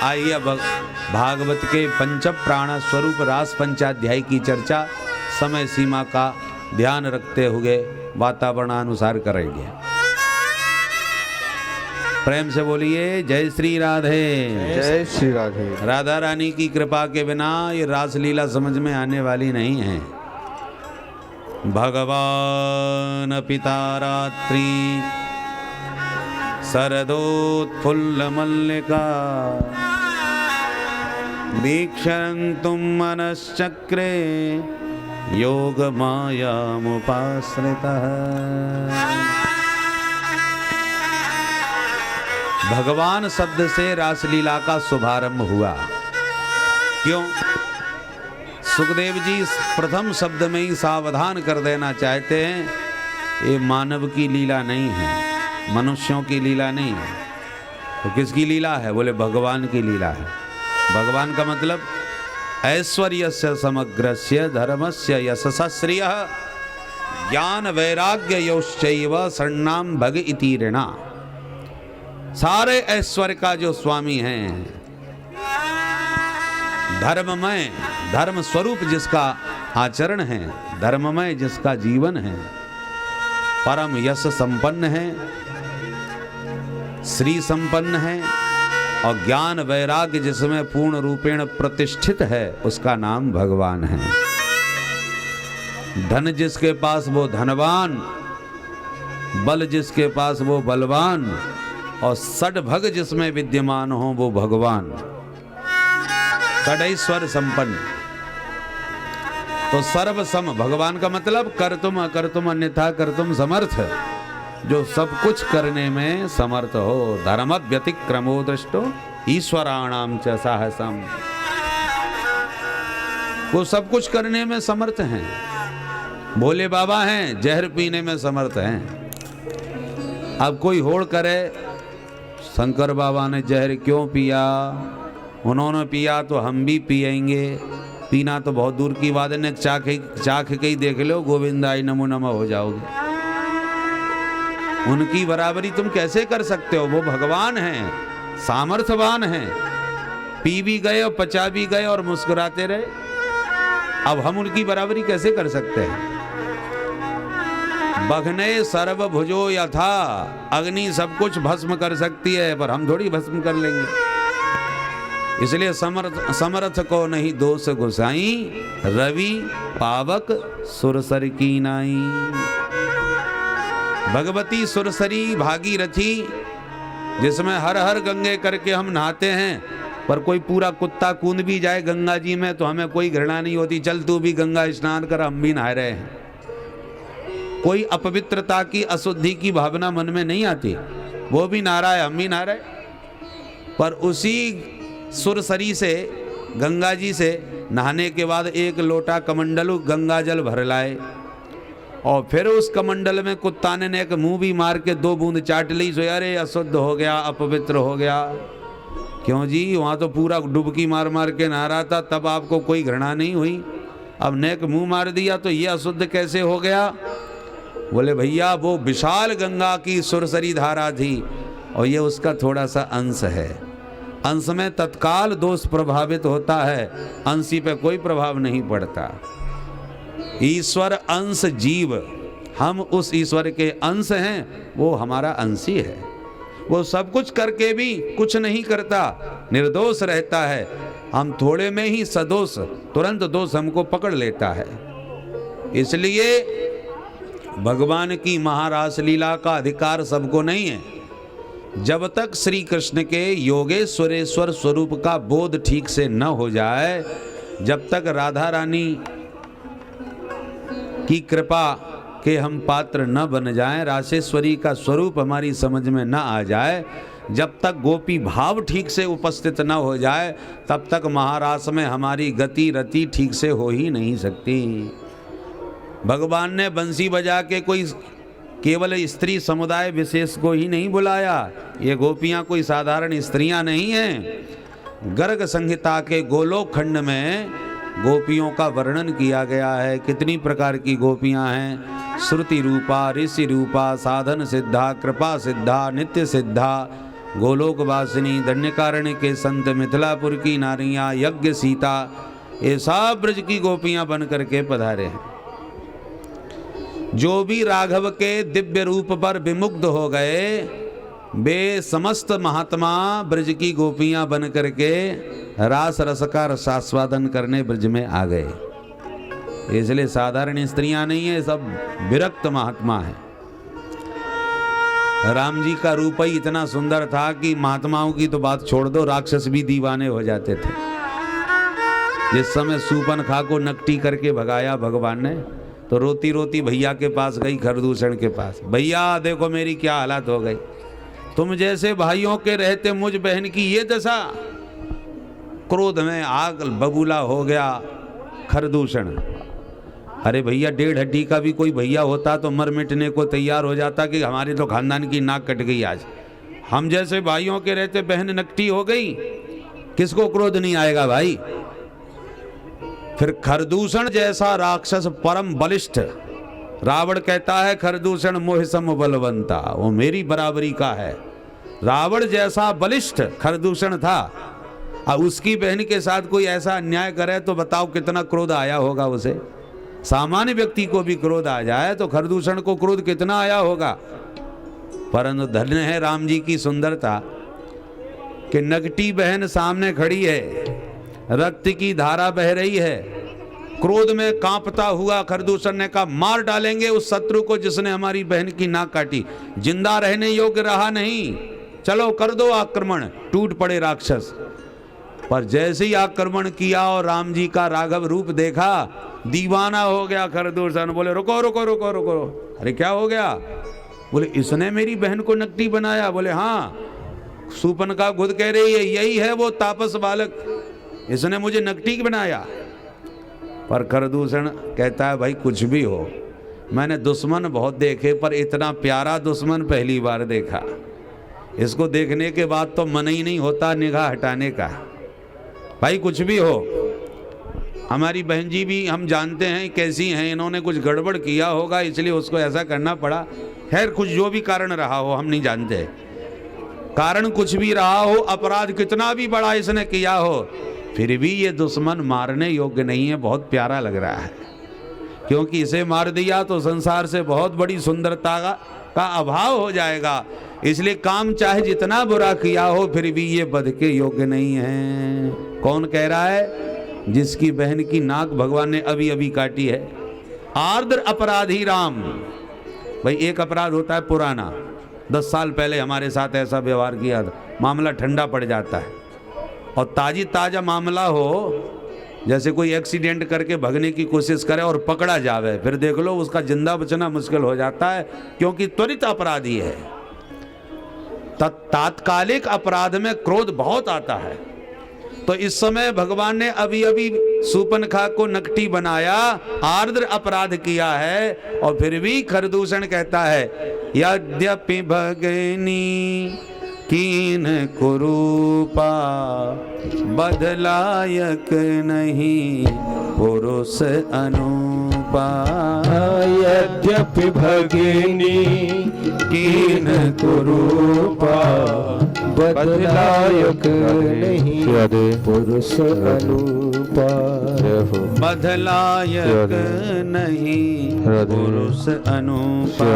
आइए अब भागवत के पंच प्राण स्वरूप रास पंचाध्याय की चर्चा समय सीमा का ध्यान रखते हुए वातावरणानुसार करेंगे। प्रेम से बोलिए जय श्री राधे। जय श्री राधे। राधा रानी की कृपा के बिना ये रासलीला समझ में आने वाली नहीं है। भगवान पिता रात्रि शरदोत्फुल्ल मल्लिका वीक्षन्तुं मनश्चक्रे योग मायामुपाश्रितः। भगवान शब्द से रासलीला का शुभारंभ हुआ। क्यों? सुखदेव जी प्रथम शब्द में ही सावधान कर देना चाहते हैं, ये मानव की लीला नहीं है, मनुष्यों की लीला नहीं है। तो किसकी लीला है? बोले भगवान की लीला है। भगवान का मतलब ऐश्वर्यस्य समग्रस्य धर्मस्य यशसा श्रियः ज्ञान वैराग्य योश्चैव शरणाम भग इति ऋणा। सारे ऐश्वर्य का जो स्वामी हैं, धर्ममय धर्म स्वरूप जिसका आचरण है, धर्ममय जिसका जीवन है, परम यश संपन्न है, श्री संपन्न है और ज्ञान वैराग्य जिसमें पूर्ण रूपेण प्रतिष्ठित है, उसका नाम भगवान है। धन जिसके पास वो धनवान, बल जिसके पास वो बलवान और षड्भग जिसमें विद्यमान हो वो भगवान, षडैश्वर्य संपन्न। तो सर्वसम भगवान का मतलब कर्तुम अकर्तुम अन्यथा कर्तुम समर्थ, जो सब कुछ करने में समर्थ हो। धर्म व्यतिक्रमो दृष्टो ईश्वराणाम च साहसम, वो सब कुछ करने में समर्थ हैं। भोले बाबा हैं, जहर पीने में समर्थ हैं। अब कोई होड़ करे शंकर बाबा ने जहर क्यों पिया, उन्होंने पिया तो हम भी पिएंगे। पीना तो बहुत दूर की बात है, चाख के ही देख लो, गोविंदाई नमो नमः हो जाओगे। उनकी बराबरी तुम कैसे कर सकते हो? वो भगवान हैं, सामर्थ्यवान हैं। पी भी गए और पचा भी गए और मुस्कुराते रहे। अब हम उनकी बराबरी कैसे कर सकते हैं? बघने सर्वभुजो यथा, अग्नि सब कुछ भस्म कर सकती है, पर हम थोड़ी भस्म कर लेंगे। इसलिए समर्थ को नहीं दोष गुसाई, रवि पावक सुरसर की नाई। भगवती सुरसरी भागीरथी, जिसमें हर हर गंगे करके हम नहाते हैं, पर कोई पूरा कुत्ता कूद भी जाए गंगा जी में तो हमें कोई घृणा नहीं होती। चल तू भी गंगा स्नान कर, हम भी नहा रहे हैं। कोई अपवित्रता की अशुद्धि की भावना मन में नहीं आती। वो भी नहा रहा है, हम भी नहा रहे। पर उसी सुरसरी से, गंगा जी से नहाने के बाद एक लोटा कमंडलू गंगा जल भर लाए और फिर उस कमंडल में कुत्ता ने एक मुंह भी मार के 2 बूंद चाट ली, सो अरे अशुद्ध हो गया, अपवित्र हो गया। क्यों जी? वहाँ तो पूरा डुबकी मार मार के नहा रहा था, तब आपको कोई घृणा नहीं हुई। अब नेक मुंह मार दिया तो ये अशुद्ध कैसे हो गया? बोले भैया वो विशाल गंगा की सुरसरी धारा थी और ये उसका थोड़ा सा अंश है। अंश में तत्काल दोष प्रभावित होता है, अंशी पे कोई प्रभाव नहीं पड़ता। ईश्वर अंश जीव, हम उस ईश्वर के अंश हैं, वो हमारा अंशी है। वो सब कुछ करके भी कुछ नहीं करता, निर्दोष रहता है। हम थोड़े में ही सदोष, तुरंत दोष हमको पकड़ लेता है। इसलिए भगवान की महारास लीला का अधिकार सबको नहीं है। जब तक श्री कृष्ण के योगेश्वरेश्वर स्वरूप का बोध ठीक से न हो जाए, जब तक राधा रानी की कृपा के हम पात्र न बन जाएं, रासेश्वरी का स्वरूप हमारी समझ में न आ जाए, जब तक गोपी भाव ठीक से उपस्थित न हो जाए, तब तक महारास में हमारी गति रति ठीक से हो ही नहीं सकती। भगवान ने बंसी बजा के कोई केवल स्त्री समुदाय विशेष को ही नहीं बुलाया। ये गोपियाँ कोई साधारण स्त्रियाँ नहीं हैं। गर्ग संहिता के गोलोक खंड में गोपियों का वर्णन किया गया है। कितनी प्रकार की गोपियाँ हैं? श्रुति रूपा, ऋषि रूपा, साधन सिद्धा, कृपा सिद्धा, नित्य सिद्धा, गोलोक वासिनी, दंडकारण्य के संत, मिथिलापुर की नारियां, यज्ञ सीता, ये सब ब्रज की गोपियां बन करके पधारे हैं। जो भी राघव के दिव्य रूप पर विमुग्ध हो गए, वे समस्त महात्मा ब्रज की गोपियां बन करके रास रस का रसास्वादन करने ब्रज में आ गए। इसलिए साधारण स्त्रियां नहीं है, सब विरक्त महात्मा है। राम जी का रूप ही इतना सुंदर था कि महात्माओं की तो बात छोड़ दो, राक्षस भी दीवाने हो जाते थे। जिस समय सूपनखा को नकटी करके भगाया भगवान ने, तो रोती रोती भैया के पास गई, खरदूषण के पास। भैया देखो मेरी क्या हालत हो गई, तुम जैसे भाइयों के रहते मुझ बहन की ये दशा। क्रोध में आग बबूला हो गया खरदूषण। अरे भैया, 1.5 हड्डी का भी कोई भैया होता तो मर मिटने को तैयार हो जाता कि हमारे तो खानदान की नाक कट गई आज। हम जैसे भाइयों के रहते बहन नकटी हो गई, किसको क्रोध नहीं आएगा भाई। फिर खरदूषण जैसा राक्षस परम बलिष्ठ, रावण कहता है खरदूषण मोह सम बलवंता, वो मेरी बराबरी का है। रावण जैसा बलिष्ठ खरदूषण था, और उसकी बहन के साथ कोई ऐसा अन्याय करे तो बताओ कितना क्रोध आया होगा उसे। सामान्य व्यक्ति को भी क्रोध आ जाए तो खरदूषण को क्रोध कितना आया होगा। परंतु धन्य है राम जी की सुंदरता कि नकटी बहन सामने खड़ी है, रक्त की धारा बह रही है। क्रोध में कांपता हुआ खरदूषण ने कहा, मार डालेंगे उस शत्रु को जिसने हमारी बहन की नाक काटी, जिंदा रहने योग्य रहा नहीं, चलो कर दो आक्रमण। टूट पड़े राक्षस। पर जैसे ही आक्रमण किया और राम जी का राघव रूप देखा, दीवाना हो गया खरदूषण। बोले रुको रुको रुको रुको, अरे क्या हो गया। बोले इसने मेरी बहन को नकटी बनाया। बोले हाँ, सूपनखा खुद कह रही है यही है वो तापस बालक, इसने मुझे नकटी बनाया। पर खरदूषण कहता है भाई कुछ भी हो, मैंने दुश्मन बहुत देखे पर इतना प्यारा दुश्मन पहली बार देखा। इसको देखने के बाद तो मन ही नहीं होता निगाह हटाने का। भाई कुछ भी हो, हमारी बहन जी भी हम जानते हैं कैसी हैं, इन्होंने कुछ गड़बड़ किया होगा इसलिए उसको ऐसा करना पड़ा। खैर कुछ जो भी कारण रहा हो हम नहीं जानते, कारण कुछ भी रहा हो, अपराध कितना भी बड़ा इसने किया हो, फिर भी ये दुश्मन मारने योग्य नहीं है। बहुत प्यारा लग रहा है, क्योंकि इसे मार दिया तो संसार से बहुत बड़ी सुंदरता का अभाव हो जाएगा। इसलिए काम चाहे जितना बुरा किया हो फिर भी ये बध के योग्य नहीं है। कौन कह रहा है? जिसकी बहन की नाक भगवान ने अभी अभी काटी है। आर्द्र अपराधी राम। भाई एक अपराध होता है पुराना, 10 साल पहले हमारे साथ ऐसा व्यवहार किया था, मामला ठंडा पड़ जाता है। और ताजा मामला हो, जैसे कोई एक्सीडेंट करके भगने की कोशिश करे और पकड़ा जावे, फिर देख लो उसका जिंदा बचना मुश्किल हो जाता है, क्योंकि त्वरित अपराधी है। तात्कालिक अपराध में क्रोध बहुत आता है। तो इस समय भगवान ने अभी अभी सूपनखा को नकटी बनाया, आर्द्र अपराध किया है, और फिर भी खरदूषण कहता है यद्यपि भगनी कीन कुरूपा, बदलायक नहीं पुरुष अनुपा। यद्यपि भगिनी कीन कुरूपा, बदलायक नहीं पुरुष अनुपा। बदलायक नहीं पुरुष अनुपा।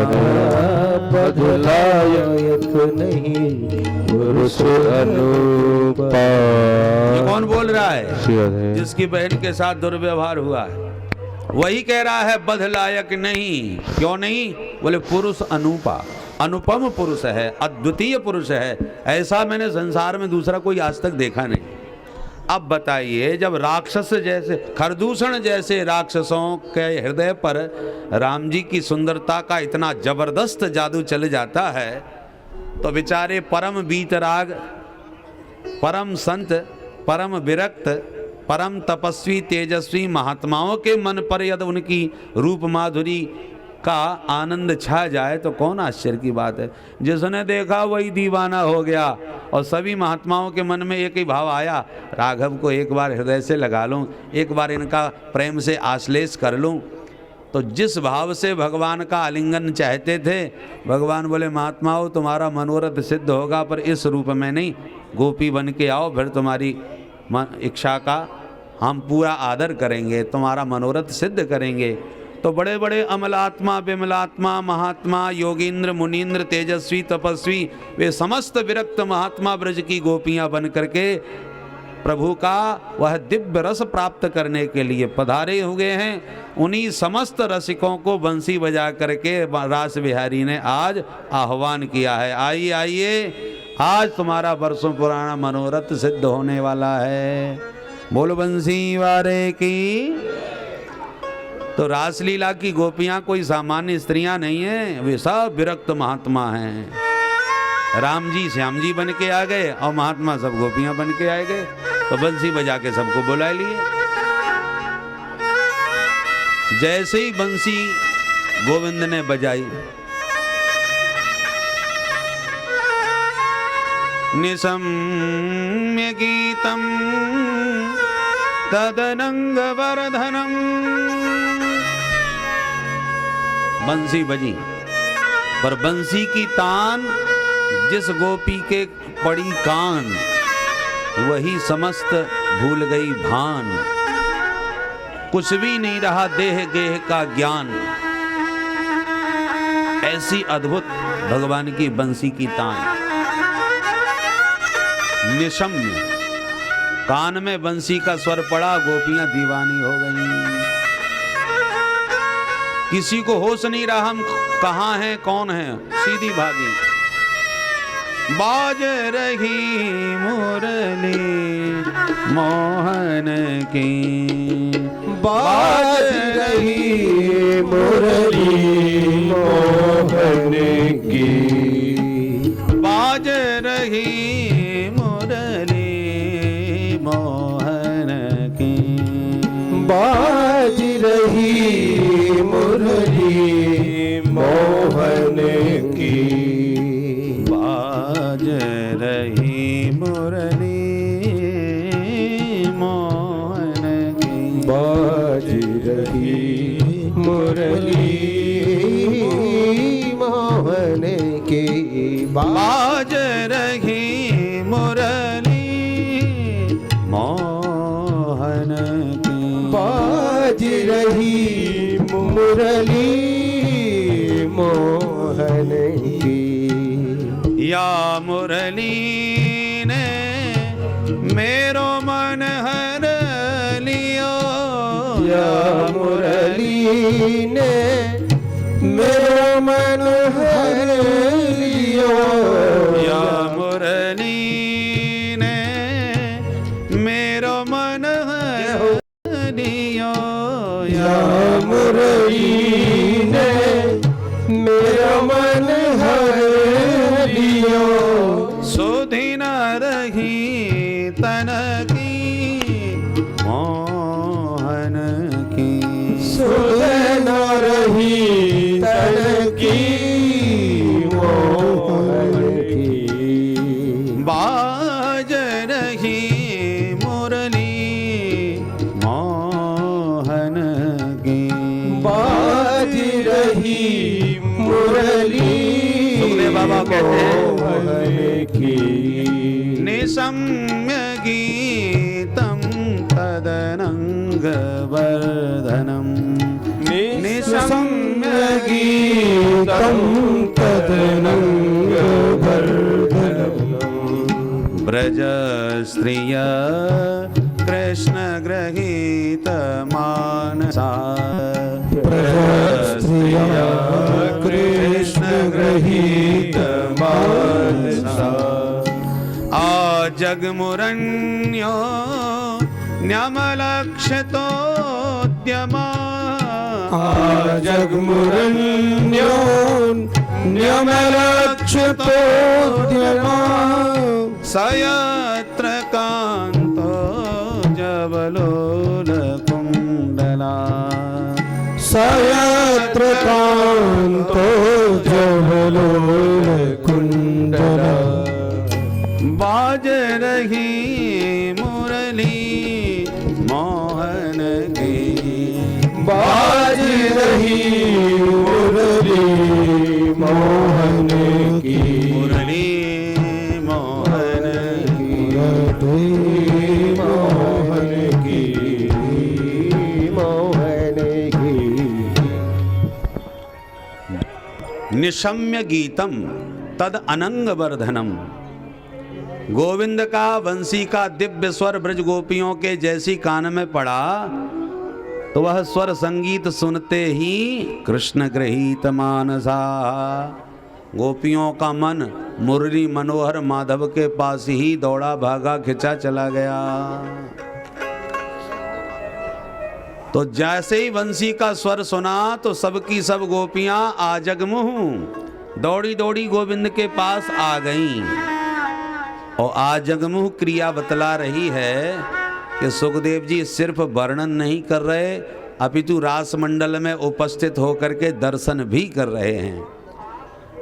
बदलायक नहीं पुरुष अनुपा। ये कौन बोल रहा है? जिसकी बहन के साथ दुर्व्यवहार हुआ है वही कह रहा है बदलायक नहीं। क्यों नहीं? बोले पुरुष अनुपा, अनुपम पुरुष है, अद्वितीय पुरुष है, ऐसा मैंने संसार में दूसरा कोई आज तक देखा नहीं। अब बताइए, जब राक्षस जैसे खरदूषण जैसे राक्षसों के हृदय पर राम जी की सुंदरता का इतना जबरदस्त जादू चल जाता है, तो बेचारे परम वीतराग, परम संत, परम विरक्त, परम तपस्वी तेजस्वी महात्माओं के मन पर यदि उनकी रूप माधुरी का आनंद छा जाए तो कौन आश्चर्य की बात है। जिसने देखा वही दीवाना हो गया। और सभी महात्माओं के मन में एक ही भाव आया, राघव को एक बार हृदय से लगा लूं, एक बार इनका प्रेम से आश्लेष कर लूं। तो जिस भाव से भगवान का आलिंगन चाहते थे, भगवान बोले महात्माओं तुम्हारा मनोरथ सिद्ध होगा, पर इस रूप में नहीं, गोपी बन के आओ, फिर तुम्हारी इच्छा का हम पूरा आदर करेंगे, तुम्हारा मनोरथ सिद्ध करेंगे। तो बड़े बड़े अमलात्मा, विमलात्मा, महात्मा, योगींद्र, मुनींद्र, तेजस्वी, तपस्वी, वे समस्त विरक्त महात्मा ब्रज की गोपियां बन करके प्रभु का वह दिव्य रस प्राप्त करने के लिए पधारे हुए हैं। उन्हीं समस्त रसिकों को बंसी बजा करके रास बिहारी ने आज आह्वान किया है, आइए आइए, आज तुम्हारा वर्षों पुराना मनोरथ सिद्ध होने वाला है। बोल बंसी वारे की। तो रासलीला की गोपियां कोई सामान्य स्त्रियां नहीं हैं, वे सब विरक्त महात्मा हैं। राम जी श्याम जी बन के आ गए और महात्मा सब गोपियां बन के आ गए, तो बंसी बजा के सबको बुला लिए। जैसे ही बंसी गोविंद ने बजाई, निशम्य गीतम तदनंग वर्धनम, बंसी बजी, पर बंसी की तान जिस गोपी के पड़ी कान, वही समस्त भूल गई भान, कुछ भी नहीं रहा देह गेह का ज्ञान। ऐसी अद्भुत भगवान की बंसी की तान। निशम्य, कान में बंसी का स्वर पड़ा, गोपियां दीवानी हो गईं। किसी को होश नहीं रहा हम कहाँ हैं कौन हैं, सीधी भागी। बाज रही मुरली मोहन की, बाज रही मुरली मोहन की, बाज रही मुरली मोहन की, बाज रही मुरली मोहन की, बाज रही मुरली मोहन की, बाज रही मुरली मोहन की, बाज रही मुरली मोहन की, बाज रही मुरली मोहन की। या मुरली ने मेरो मन हर लियो, या मुरली ने मेरो मन हर लियो, या मुरली ने मेरो मन हर लियो, या मुरली ने मेरो मन हर लियो, सुधि न रही तन की मोहन की, सुध न रही तन की मोहन की, बाज रही मुरली मोहन की, बाज रही मुरली सुखदेव बाबा कहते हैं, मोहन की। निशम्य गीतम तदनंग वर्धनम, निशम्य गीतम तदनंग वर्धनम, ब्रज स्त्रिय कृष्ण गृहीत मानसा, ब्रज स्त्रिय कृष्ण गृहीत मानसा, आ जगमुरन्यो न्यमलक्षतोद्यमा, जगमुरन्यो न्यमलक्षतोद्यमा, सयत्र कान्तो जवलोलकुण्डला, सयत्र कान्तो जवलोलकुण्डला, बाज रही मुरली मोहन की, बाज रही मुरली मोहन की, मुरली मोहन मुरली मोहन की, मोहन की। निशम्य गीतम तद अनंग वर्धनम। गोविंद का वंशी का दिव्य स्वर ब्रज गोपियों के जैसी कान में पड़ा तो वह स्वर संगीत सुनते ही कृष्ण गृहीत मानसा, गोपियों का मन मुरली मनोहर माधव के पास ही दौड़ा भागा खिंचा चला गया। तो जैसे ही वंशी का स्वर सुना तो सबकी सब गोपियां आजगमुह दौड़ी दौड़ी गोविंद के पास आ गईं। और आजगमुह क्रिया बतला रही है कि सुखदेव जी सिर्फ वर्णन नहीं कर रहे अपितु रास मंडल में उपस्थित होकर के दर्शन भी कर रहे हैं।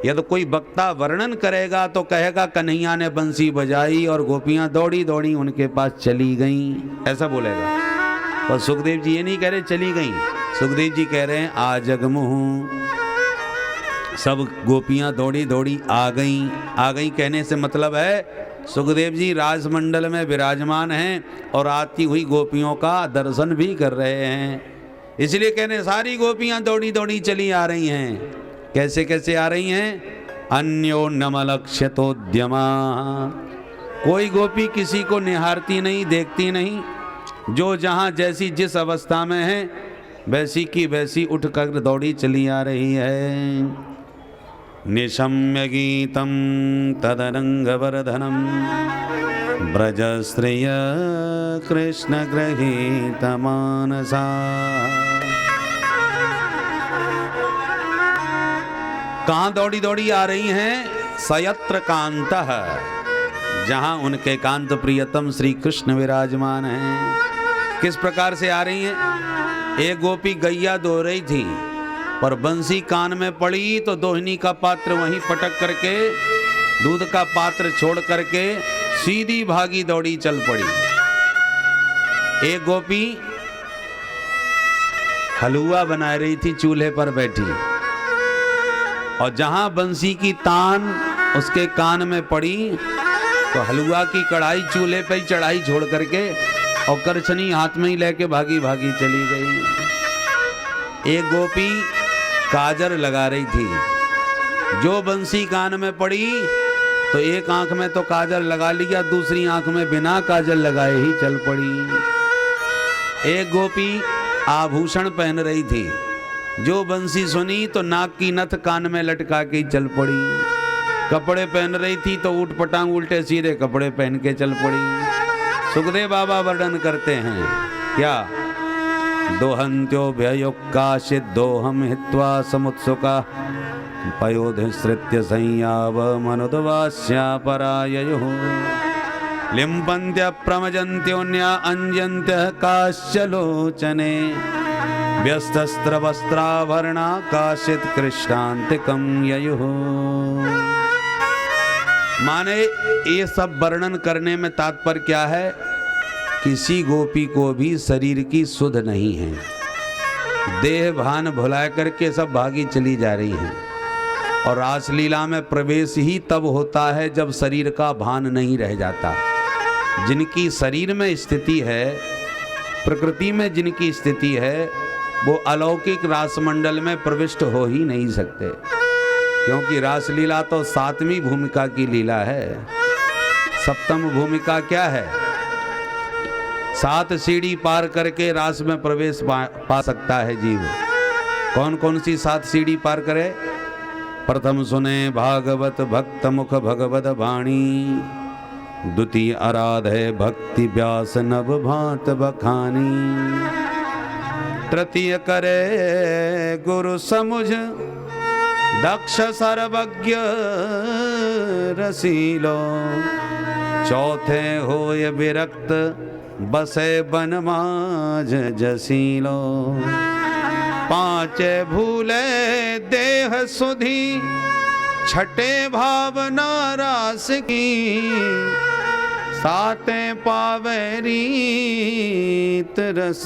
यदि कोई वक्ता वर्णन करेगा तो कहेगा कन्हैया ने बंसी बजाई और गोपियां दौड़ी दौड़ी उनके पास चली गईं, ऐसा बोलेगा। और सुखदेव जी ये नहीं कह रहे चली गईं, सुखदेव जी कह रहे हैं आजगमुह, सब गोपियां दौड़ी दौड़ी आ गईं। आ गईं कहने से मतलब है सुखदेव जी राजमंडल में विराजमान हैं और आती हुई गोपियों का दर्शन भी कर रहे हैं, इसलिए कहने सारी गोपियां दौड़ी दौड़ी चली आ रही हैं। कैसे कैसे आ रही हैं? अन्योन्नमलक्ष्यतोद्यमा, कोई गोपी किसी को निहारती नहीं, देखती नहीं, जो जहाँ जैसी जिस अवस्था में है वैसी की वैसी उठकर दौड़ी चली आ रही है। निशम्य गीतम तदरंगवर्धनम ब्रजश्रिय कृष्ण गृहीत मानसा। कहाँ दौड़ी दौड़ी आ रही हैं? सयत्र कांतः, जहां उनके कांत प्रियतम श्री कृष्ण विराजमान हैं। किस प्रकार से आ रही हैं? एक गोपी गैया दो रही थी पर बंसी कान में पड़ी तो दोहिनी का पात्र वहीं पटक करके दूध का पात्र छोड़ करके सीधी भागी दौड़ी चल पड़ी। एक गोपी हलवा बना रही थी चूल्हे पर बैठी और जहां बंसी की तान उसके कान में पड़ी तो हलवा की कढ़ाई चूल्हे पे ही चढ़ाई छोड़ करके और करछनी हाथ में ही लेके भागी भागी चली गई। एक गोपी काजर लगा रही थी, जो बंसी कान में पड़ी तो एक आंख में तो काजल लगा लिया, दूसरी आंख में बिना काजल लगाए ही चल पड़ी। एक गोपी आभूषण पहन रही थी, जो बंसी सुनी तो नाक की नथ कान में लटका के चल पड़ी। कपड़े पहन रही थी तो ऊट पटांग उल्टे सीधे कपड़े पहन के चल पड़ी। सुखदेव बाबा वर्णन करते हैं क्या? दोहंत्यो भयोक्काशित दोहम हित्वा समुत्सुका पयोधिसृत्य संयाव मनुदवास्या पराययुः लिम्पन्त्य प्रमजन्त्योन्या अंजन्त्य काश्चलोचने व्यस्तस्त्रवस्त्राभरणा काशित कृष्णान्तिकं ययुः। माने ये सब वर्णन करने में तात्पर्य क्या है? किसी गोपी को भी शरीर की सुध नहीं है, देह भान भुला करके सब भागी चली जा रही हैं। और रासलीला में प्रवेश ही तब होता है जब शरीर का भान नहीं रह जाता। जिनकी शरीर में स्थिति है, प्रकृति में जिनकी स्थिति है, वो अलौकिक रासमंडल में प्रविष्ट हो ही नहीं सकते, क्योंकि रासलीला तो 7वीं भूमिका की लीला है। सप्तम भूमिका क्या है? 7 सीढ़ी पार करके रास में प्रवेश पा सकता है जीव। कौन कौन सी 7 सीढ़ी पार करे? प्रथम सुने भागवत भक्त मुख भगवत वाणी, द्वितीय आराधे भक्ति व्यास नव भांत बखानी, तृतीय करे गुरु समुझ दक्ष सर्वज्ञ रसीलो, चौथे होय विरक्त बसे बनमाज जसीलो, पांचे भूले देह सुधी छठे भावना रास की, ताते पावे रीत रस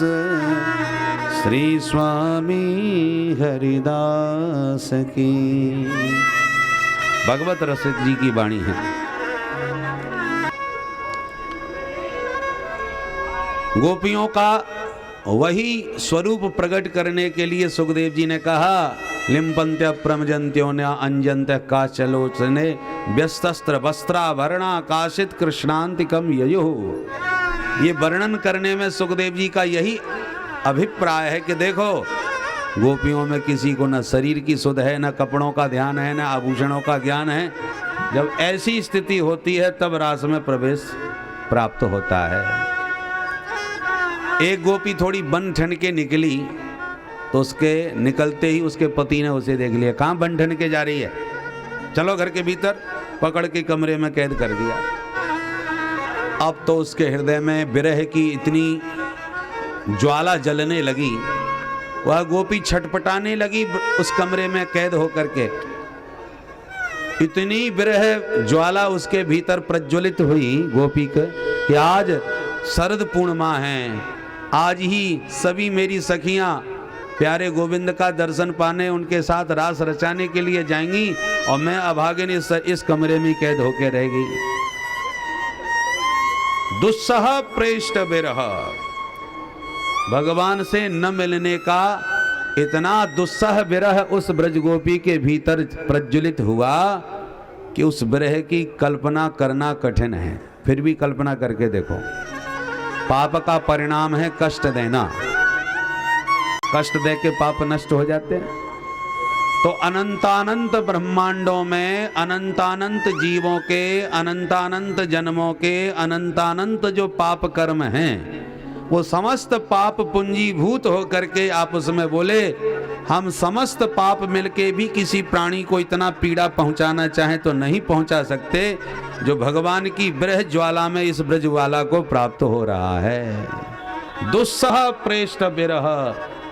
श्री स्वामी हरिदास की। भगवत रसिक जी की वाणी है। गोपियों का वही स्वरूप प्रकट करने के लिए सुखदेव जी ने कहा, लिम्पन्त्य प्रमजन्त्यो न अंजन्त्य काचलोचने व्यस्तस्त्र वस्त्राभरणा काशित कृष्णांतिकम ययो। ये वर्णन करने में सुखदेव जी का यही अभिप्राय है कि देखो, गोपियों में किसी को न शरीर की सुध है, न कपड़ों का ध्यान है, न आभूषणों का ज्ञान है। जब ऐसी स्थिति होती है तब रास में प्रवेश प्राप्त होता है। एक गोपी थोड़ी बन ठन के निकली तो उसके निकलते ही उसके पति ने उसे देख लिया, कहाँ बन ठन के जा रही है, चलो घर के भीतर, पकड़ के कमरे में कैद कर दिया। अब तो उसके हृदय में विरह की इतनी ज्वाला जलने लगी, वह गोपी छटपटाने लगी उस कमरे में कैद होकर के। इतनी विरह ज्वाला उसके भीतर प्रज्वलित हुई गोपी के कि आज शरद पूर्णिमा है, आज ही सभी मेरी सखियां प्यारे गोविंद का दर्शन पाने उनके साथ रास रचाने के लिए जाएंगी और मैं अभागिन इस कमरे में कैद होकर रहेगी। दुस्सह प्रेष्ट विरह, भगवान से न मिलने का इतना दुस्सह विरह उस ब्रजगोपी के भीतर प्रज्वलित हुआ कि उस विरह की कल्पना करना कठिन है। फिर भी कल्पना करके देखो, पाप का परिणाम है कष्ट देना, कष्ट दे के पाप नष्ट हो जाते हैं। तो अनंतानंत ब्रह्मांडों में अनंतानंत जीवों के, अनंतानंत जन्मों के, अनंतानंत जो पाप कर्म हैं, वो समस्त पाप पूंजीभूत होकर के आपस में बोले, हम समस्त पाप मिलके भी किसी प्राणी को इतना पीड़ा पहुंचाना चाहे तो नहीं पहुंचा सकते जो भगवान की विरह ज्वाला में इस ब्रजवाला को प्राप्त हो रहा है। दुस्सह प्रेष्ट विरह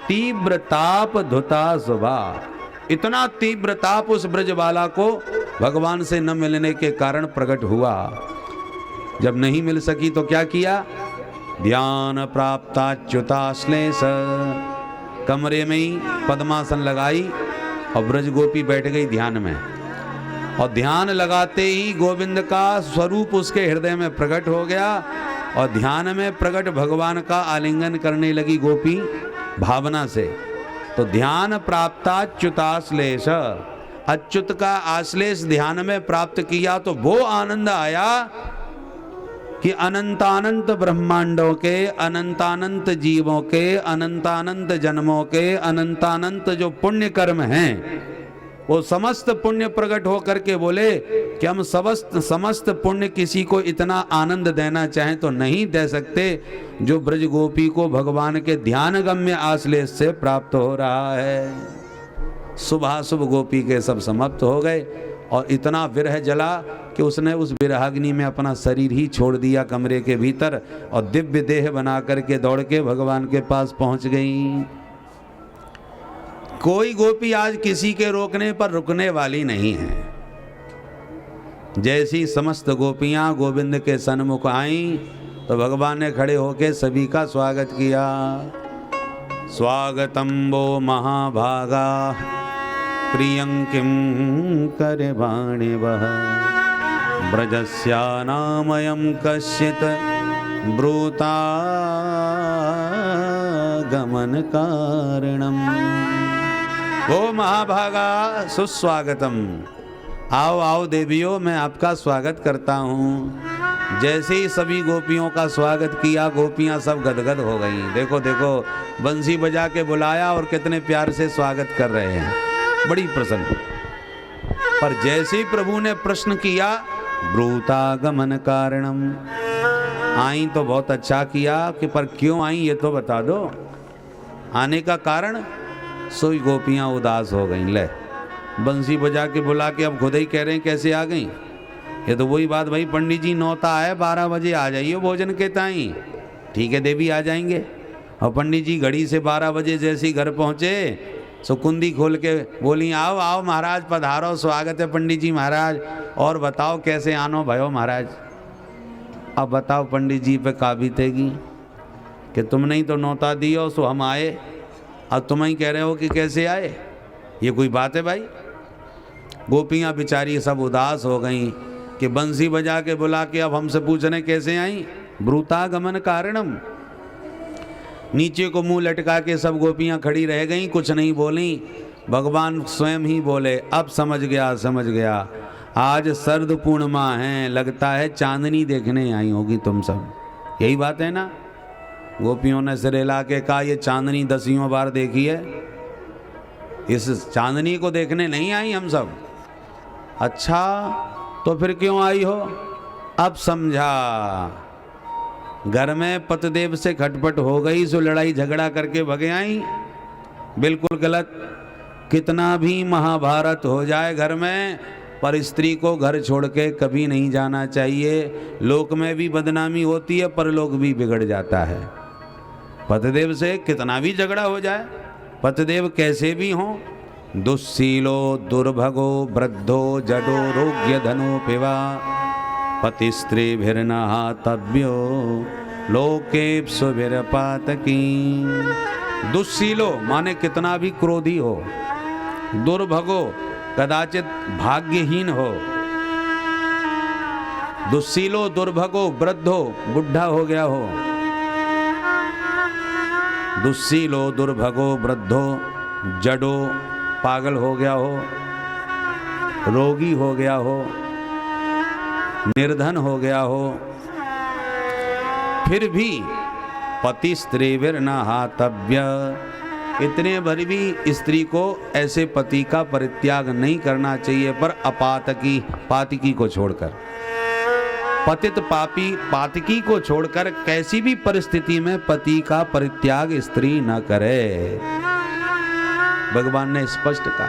तीव्र ताप धुता सुभा, इतना तीव्र ताप उस ब्रजवाला को भगवान से न मिलने के कारण प्रकट हुआ। जब नहीं मिल सकी तो क्या किया, ध्यान प्राप्ताच्युताश्लेष, कमरे में ही पद्मासन लगाई और ब्रजगोपी बैठ गई ध्यान में, और ध्यान लगाते ही गोविंद का स्वरूप उसके हृदय में प्रकट हो गया और ध्यान में प्रकट भगवान का आलिंगन करने लगी गोपी भावना से। तो ध्यान प्राप्ताच्युताश्लेष, अच्युत का आश्लेष ध्यान में प्राप्त किया तो वो आनंद आया कि अनंतानंत ब्रह्मांडों के, अनंतानंत जीवों के, अनंतानंत जन्मों के, अनंतानंत जो पुण्य कर्म हैं, वो समस्त पुण्य प्रकट होकर के बोले कि हम समस्त पुण्य किसी को इतना आनंद देना चाहें तो नहीं दे सकते जो ब्रज गोपी को भगवान के ध्यान गम्य आश्लेष से प्राप्त हो रहा है। शुभाशुभ गोपी के सब समाप्त हो गए और इतना विरह जला कि उसने उस विरहाग्नि में अपना शरीर ही छोड़ दिया कमरे के भीतर और दिव्य देह बना करके दौड़ के भगवान के पास पहुंच गई। कोई गोपी आज किसी के रोकने पर रुकने वाली नहीं है। जैसी समस्त गोपियां गोविंद के सन्मुख आईं तो भगवान ने खड़े होकर सभी का स्वागत किया। स्वागतम वो महाभागा प्रियं किं करे वाणी वह ब्रजस्यानामयं कश्चित् ब्रूता गमन कारणम। ओ महाभागा सुस्वागतम, आओ आओ देवियों, मैं आपका स्वागत करता हूँ। जैसे ही सभी गोपियों का स्वागत किया गोपियाँ सब गदगद हो गईं। देखो देखो, बंसी बजा के बुलाया और कितने प्यार से स्वागत कर रहे हैं, बड़ी प्रसन्न। पर जैसे ही प्रभु ने प्रश्न किया ब्रूतागमन कारणम, आई तो बहुत अच्छा किया कि पर क्यों आई ये तो बता दो, आने का कारण। सोई गोपियां उदास हो गईं। ले बंसी बजा के बुला के अब खुद ही कह रहे हैं कैसे आ गई। ये तो वही बात, भाई पंडित जी नौता है 12 बजे आ जाइए भोजन के ताई। ठीक है देवी आ जाएंगे। और पंडित जी घड़ी से 12 बजे जैसे ही घर पहुँचे सुकुंदी खोल के बोली आओ आओ महाराज पधारो, स्वागत है पंडित जी महाराज, और बताओ कैसे आनो भयो महाराज। अब बताओ पंडित जी पे का बीतेगी कि तुमने ही तो नौता दी हो सो हम आए, अब तुम ही कह रहे हो कि कैसे आए। ये कोई बात है भाई। गोपियाँ बेचारी सब उदास हो गईं कि बंसी बजा के बुला के अब हमसे पूछने कैसे आई। ब्रूतागमन कारणम। नीचे को मुंह लटका के सब गोपियाँ खड़ी रह गईं, कुछ नहीं बोली। भगवान स्वयं ही बोले, अब समझ गया समझ गया, आज सर्द पूर्णिमा है, लगता है चांदनी देखने आई होगी तुम सब। यही बात है ना। गोपियों ने सिर हिला के कहा, ये चांदनी 10वीं बार देखी है, इस चांदनी को देखने नहीं आई हम सब। अच्छा तो फिर क्यों आई हो। अब समझा, घर में पतिदेव से खटपट हो गई सो लड़ाई झगड़ा करके भगे आई। बिल्कुल गलत। कितना भी महाभारत हो जाए घर में, पर स्त्री को घर छोड़ के कभी नहीं जाना चाहिए। लोक में भी बदनामी होती है, परलोक भी बिगड़ जाता है। पतिदेव से कितना भी झगड़ा हो जाए, पतिदेव कैसे भी हों, दुस्सीलो दुर्भगो वृद्धो जडो रोग्य धनो पिवा पति स्त्री भिर्नहातव्यो लोकेप्सुभिर्पातकी। दुस्सीलो माने कितना भी क्रोधी हो, दुर्भगो कदाचित भाग्यहीन हो, दुस्सीलो दुर्भगो वृद्धो बुढ़ा हो गया हो, दुस्सीलो दुर्भगो वृद्धो जडो पागल हो गया हो, रोगी हो गया हो, निर्धन हो गया हो, फिर भी पति स्त्रीभिर न हातव्य। इतने भर भी स्त्री को ऐसे पति का परित्याग नहीं करना चाहिए, पर अपातकी पातकी को छोड़कर, पतित पापी पातकी को छोड़कर कैसी भी परिस्थिति में पति का परित्याग स्त्री न करे। भगवान ने स्पष्ट कहा।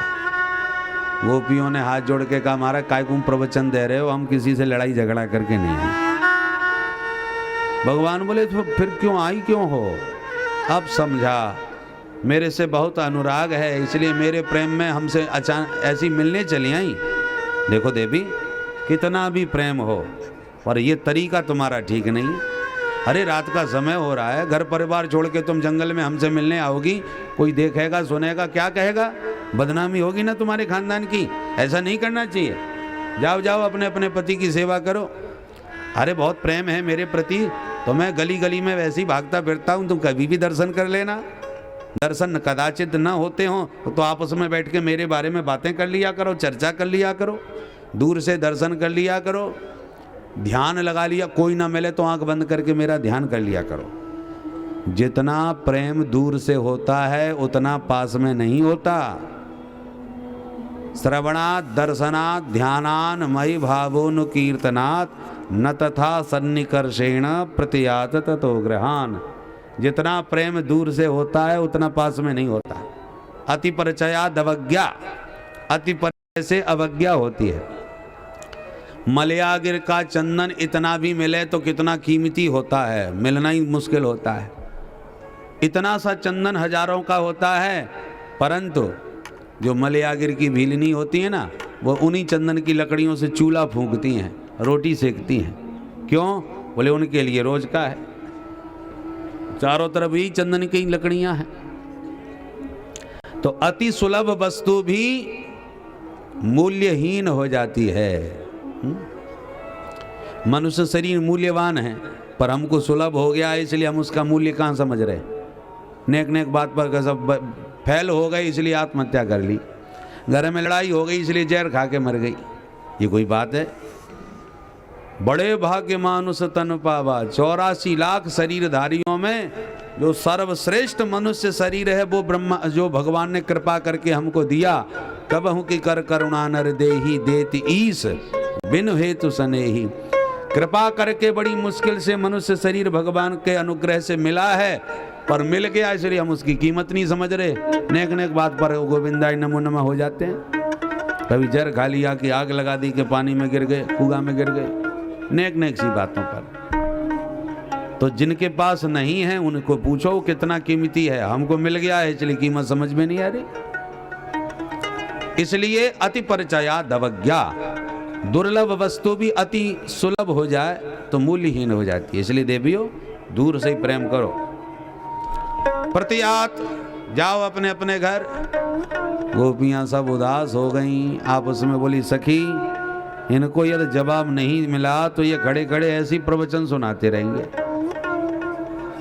गोपियों ने हाथ जोड़ के कहा, महाराज काय को प्रवचन दे रहे हो, हम किसी से लड़ाई झगड़ा करके नहीं आए। भगवान बोले, तो फिर क्यों आई क्यों हो। अब समझा, मेरे से बहुत अनुराग है, इसलिए मेरे प्रेम में हमसे अचानक ऐसी मिलने चली आई। देखो देवी, कितना भी प्रेम हो पर ये तरीका तुम्हारा ठीक नहीं। अरे रात का समय हो रहा है, घर परिवार छोड़ के तुम जंगल में हमसे मिलने आओगी, कोई देखेगा सुनेगा क्या कहेगा, बदनामी होगी ना तुम्हारे खानदान की। ऐसा नहीं करना चाहिए। जाओ जाओ अपने अपने पति की सेवा करो। अरे बहुत प्रेम है मेरे प्रति, तो मैं गली गली में वैसे ही भागता फिरता हूँ, तुम कभी भी दर्शन कर लेना। दर्शन कदाचित न होते हो तो आपस में बैठ के मेरे बारे में बातें कर लिया करो, चर्चा कर लिया करो, दूर से दर्शन कर लिया करो, ध्यान लगा लिया, कोई ना मिले तो आंख बंद करके मेरा ध्यान कर लिया करो। जितना प्रेम दूर से होता है उतना पास में नहीं होता। श्रवणात् दर्शनात् ध्यानान् मयि भावोनुकीर्तनात् न तथा सन्निकर्षेण प्रतियात ततो गृहान। जितना प्रेम दूर से होता है उतना पास में नहीं होता। अति परिचयाद् अवज्ञा, अति परिचय से अवज्ञा होती है। मलयागिर का चंदन इतना भी मिले तो कितना कीमती होता है, मिलना ही मुश्किल होता है। इतना सा चंदन हजारों का होता है, परंतु जो मलयागिर की भीलनी होती है ना, वो उन्हीं चंदन की लकड़ियों से चूल्हा फूंकती हैं, रोटी सेकती हैं। क्यों? बोले उनके लिए रोज का है, चारों तरफ ही चंदन की लकड़ियां हैं। तो अति सुलभ वस्तु भी मूल्यहीन हो जाती है। मनुष्य शरीर मूल्यवान है, पर हमको सुलभ हो गया है, इसलिए हम उसका मूल्य कहाँ समझ रहे। नेक नेक बात पर सब फैल हो गई इसलिए आत्महत्या कर ली, घर में लड़ाई हो गई इसलिए जहर खा के मर गई। ये कोई बात है? बड़े भाग्य मानुष तन पावा। 84 लाख शरीरधारियों में जो सर्वश्रेष्ठ मनुष्य शरीर है वो ब्रह्मा, जो भगवान ने कृपा करके हमको दिया। कबहु की कर करुणा नर देही देति ईस बिन हेतु सनेही। कृपा करके बड़ी मुश्किल से मनुष्य शरीर भगवान के अनुग्रह से मिला है, पर मिल गया इसलिए हम उसकी कीमत नहीं समझ रहे। नेक नेक बात पर गोविंदाई नमो नमः हो जाते हैं। कभी जहर खा लिया कि आग लगा दी कि पानी में गिर गए, कुआं में गिर गए, नेक नेक सी बातों पर। तो जिनके पास नहीं है उनको पूछो कितना कीमती है। हमको मिल गया है इसलिए कीमत समझ में नहीं आ रही। इसलिए अति परिचयाद् अवज्ञा। दुर्लभ वस्तु भी अति सुलभ हो जाए तो मूल्यहीन हो जाती है। इसलिए देवियों दूर से ही प्रेम करो। प्रतियात जाओ अपने अपने घर। गोपियां सब उदास हो गईं, आपस में बोली सखी इनको यदि जवाब नहीं मिला तो ये खड़े खड़े ऐसी प्रवचन सुनाते रहेंगे।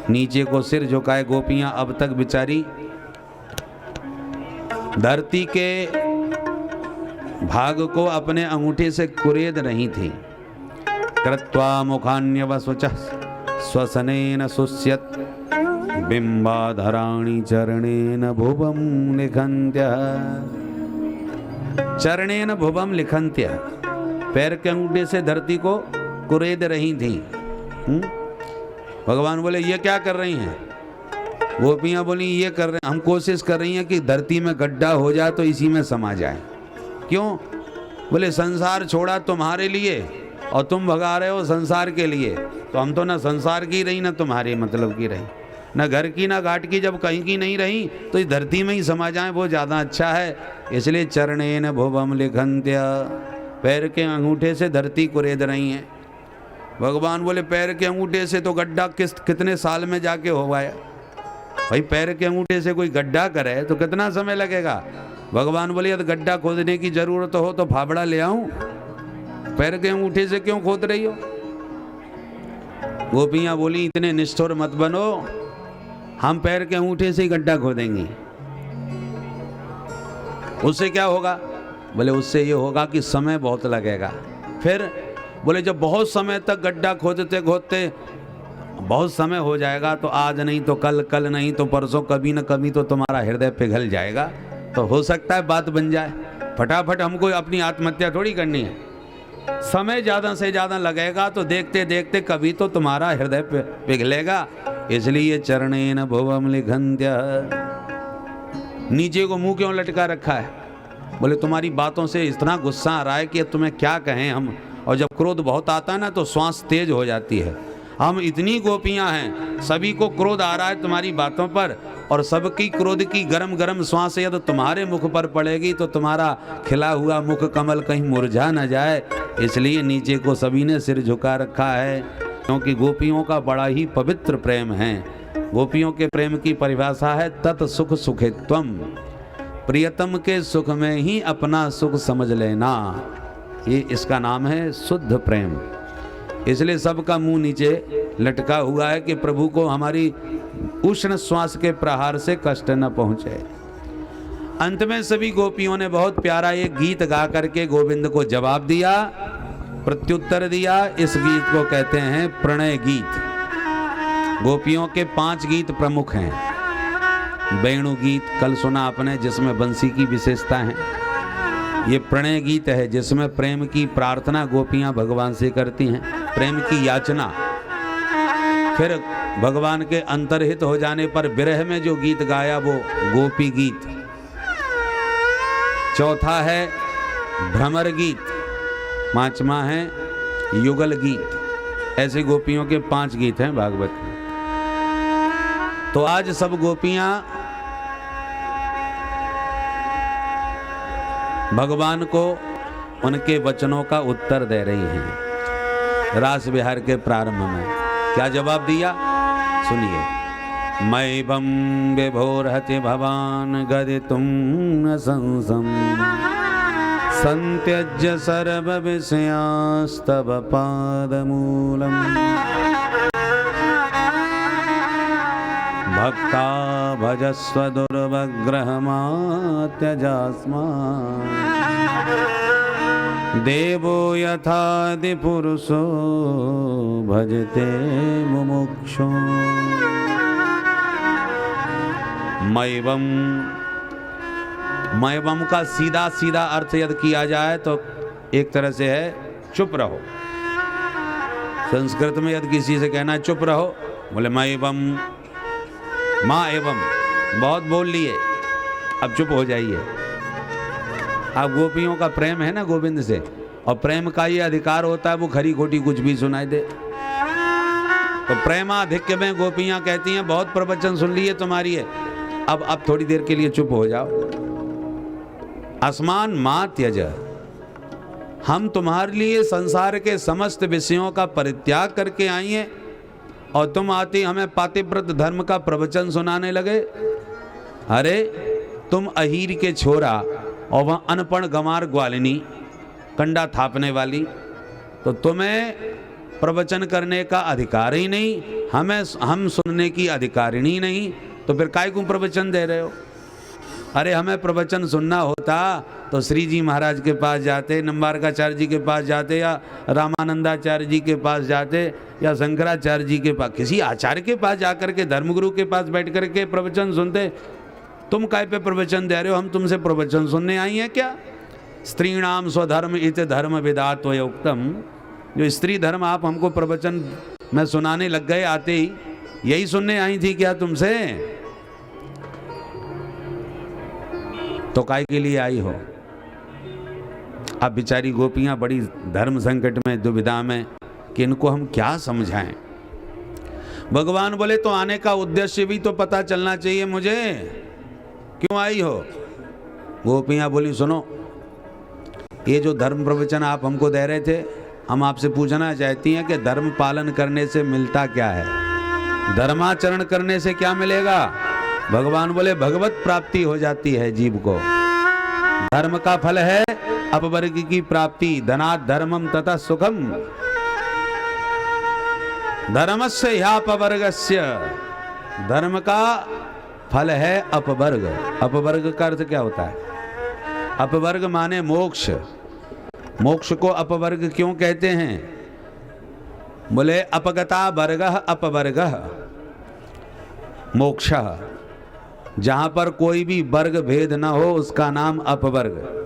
नीचे को सिर झुकाए गोपियां अब तक बेचारी धरती के भाग को अपने अंगूठे से कुरेद रही थी। कृत्वा मुखान्यवसुचः स्वसनेन सुस्यत् बिंबाधराणि चरणेन भुवं लिखन्त्यः। चरणेन भुवं लिखन्त्यः, पैर के अंगूठे से धरती को कुरेद रही थी। भगवान बोले ये क्या कर रही हैं? गोपियां बोली ये कर रहे हैं, हम कोशिश कर रही हैं कि धरती में गड्ढा हो जाए तो इसी में समा जाए। क्यों? बोले संसार छोड़ा तुम्हारे लिए और तुम भगा रहे हो संसार के लिए, तो हम तो ना संसार की रही ना तुम्हारे मतलब की रही, ना घर की ना घाट की, जब कहीं की नहीं रही तो इस धरती में ही समा जाए वो ज़्यादा अच्छा है। इसलिए चरणेन भुवं लिखन्त्य, पैर के अंगूठे से धरती कुरेद रही हैं। भगवान बोले पैर के अंगूठे से तो गड्ढा कितने साल में जाके हो गया भाई, पैर के अंगूठे से कोई गड्ढा करे तो कितना समय लगेगा? भगवान बोले यदि गड्ढा खोदने की जरूरत हो तो फावड़ा ले आऊं, पैर के अंगूठे से क्यों खोद रही हो? गोपियां बोली इतने निष्ठुर मत बनो, हम पैर के अंगूठे से ही गड्ढा खोदेंगे। उससे क्या होगा? बोले उससे ये होगा कि समय बहुत लगेगा। फिर बोले जब बहुत समय तक गड्ढा खोदते खोदते बहुत समय हो जाएगा तो आज नहीं तो कल, कल नहीं तो परसों, कभी न कभी तो तुम्हारा हृदय पिघल जाएगा, तो हो सकता है बात बन जाए। फटाफट हमको अपनी आत्महत्या थोड़ी करनी है, समय ज़्यादा से ज़्यादा लगेगा तो देखते देखते कभी तो तुम्हारा हृदय पिघलेगा। इसलिए चरणेन भुवं लिखन्त्य। नीचे को मुंह क्यों लटका रखा है? बोले तुम्हारी बातों से इतना गुस्सा आ रहा है कि तुम्हें क्या कहें हम, और जब क्रोध बहुत आता है ना तो श्वास तेज हो जाती है। हम इतनी गोपियां हैं, सभी को क्रोध आ रहा है तुम्हारी बातों पर, और सबकी क्रोध की गरम गरम श्वास यदि तुम्हारे मुख पर पड़ेगी तो तुम्हारा खिला हुआ मुख कमल कहीं मुरझा न जाए। इसलिए नीचे को सभी ने सिर झुका रखा है, क्योंकि गोपियों का बड़ा ही पवित्र प्रेम है। गोपियों के प्रेम की परिभाषा है तत् सुख सुखित्वम, प्रियतम के सुख में ही अपना सुख समझ लेना। ये इसका नाम है शुद्ध प्रेम। इसलिए सबका मुंह नीचे लटका हुआ है कि प्रभु को हमारी उष्ण श्वास के प्रहार से कष्ट न पहुंचे। अंत में सभी गोपियों ने बहुत प्यारा एक गीत गा करके गोविंद को जवाब दिया, प्रत्युत्तर दिया। इस गीत को कहते हैं प्रणय गीत। गोपियों के 5 गीत प्रमुख हैं। वेणु गीत कल सुना आपने, जिसमें बंसी की विशेषता है। ये प्रणय गीत है जिसमें प्रेम की प्रार्थना गोपियां भगवान से करती हैं, प्रेम की याचना। फिर भगवान के अंतर्हित हो जाने पर विरह में जो गीत गाया वो गोपी गीत। चौथा है भ्रमर गीत, 5वां है युगल गीत। ऐसे गोपियों के 5 गीत हैं भागवत में। तो आज सब गोपियां भगवान को उनके वचनों का उत्तर दे रही हैं। रास विहार के प्रारंभ में क्या जवाब दिया सुनिए। मैवं विभोर्हति भवान गदितुं न संसं, संत्यज्य सर्व विषयास्तव पादमूलम्, भक्ता भजस्व दुर्वग्रहमात्यजास्मात्, देवो यथादि पुरुषो भजते मुमुक्षु। मैवम, मैवम का सीधा सीधा अर्थ यदि किया जाए तो एक तरह से है चुप रहो। संस्कृत में यदि किसी से कहना चुप रहो, बोले मैवम, माँ एवं, बहुत बोल लिए, अब चुप हो जाइए। अब गोपियों का प्रेम है ना गोविंद से, और प्रेम का ये अधिकार होता है वो खरी खोटी कुछ भी सुनाई दे। तो प्रेमाधिक्य में गोपियां कहती हैं बहुत प्रवचन सुन लिए तुम्हारी है, अब थोड़ी देर के लिए चुप हो जाओ। आसमान माँ त्यज, हम तुम्हारे लिए संसार के समस्त विषयों का परित्याग करके आई हैं और तुम आती हमें पातिव्रत धर्म का प्रवचन सुनाने लगे। अरे तुम अहीर के छोरा और वह अनपढ़ गंवार ग्वालिनी कंडा थापने वाली, तो तुम्हें प्रवचन करने का अधिकार ही नहीं, हम सुनने की अधिकारिणी नहीं, तो फिर काय को प्रवचन दे रहे हो? अरे हमें प्रवचन सुनना होता तो श्री जी महाराज के पास जाते, निम्बारकाचार्य जी के पास जाते, या रामानंदाचार्य जी के पास जाते, या शंकराचार्य जी के पास, किसी आचार्य के पास जाकर के, धर्मगुरु के पास बैठ करके प्रवचन सुनते। तुम काय पे प्रवचन दे रहे हो? हम तुमसे प्रवचन सुनने आई हैं क्या? स्त्रीणाम स्वधर्म इत धर्म विदात्वयोक्तम। जो स्त्री धर्म आप हमको प्रवचन में सुनाने लग गए आते ही, यही सुनने आई थी क्या तुमसे? तो काय के लिए आई हो? अब बेचारी गोपियां बड़ी धर्म संकट में, दुविधा में कि इनको हम क्या समझाएं। भगवान बोले तो आने का उद्देश्य भी तो पता चलना चाहिए मुझे, क्यों आई हो? गोपियां बोली सुनो, ये जो धर्म प्रवचन आप हमको दे रहे थे, हम आपसे पूछना चाहती हैं कि धर्म पालन करने से मिलता क्या है? धर्माचरण करने से क्या मिलेगा? भगवान बोले भगवत प्राप्ति हो जाती है जीव को। धर्म का फल है अपवर्ग की प्राप्ति, धनात् धर्मम तथा सुखम, धर्मस्य ह्यापवर्गस्य। धर्म का फल है अपवर्ग। अपवर्ग का अर्थ क्या होता है? अपवर्ग माने मोक्ष। मोक्ष को अपवर्ग क्यों कहते हैं? बोले अपगता वर्गः अपवर्गः मोक्षः। जहां पर कोई भी वर्ग भेद ना हो उसका नाम अपवर्ग।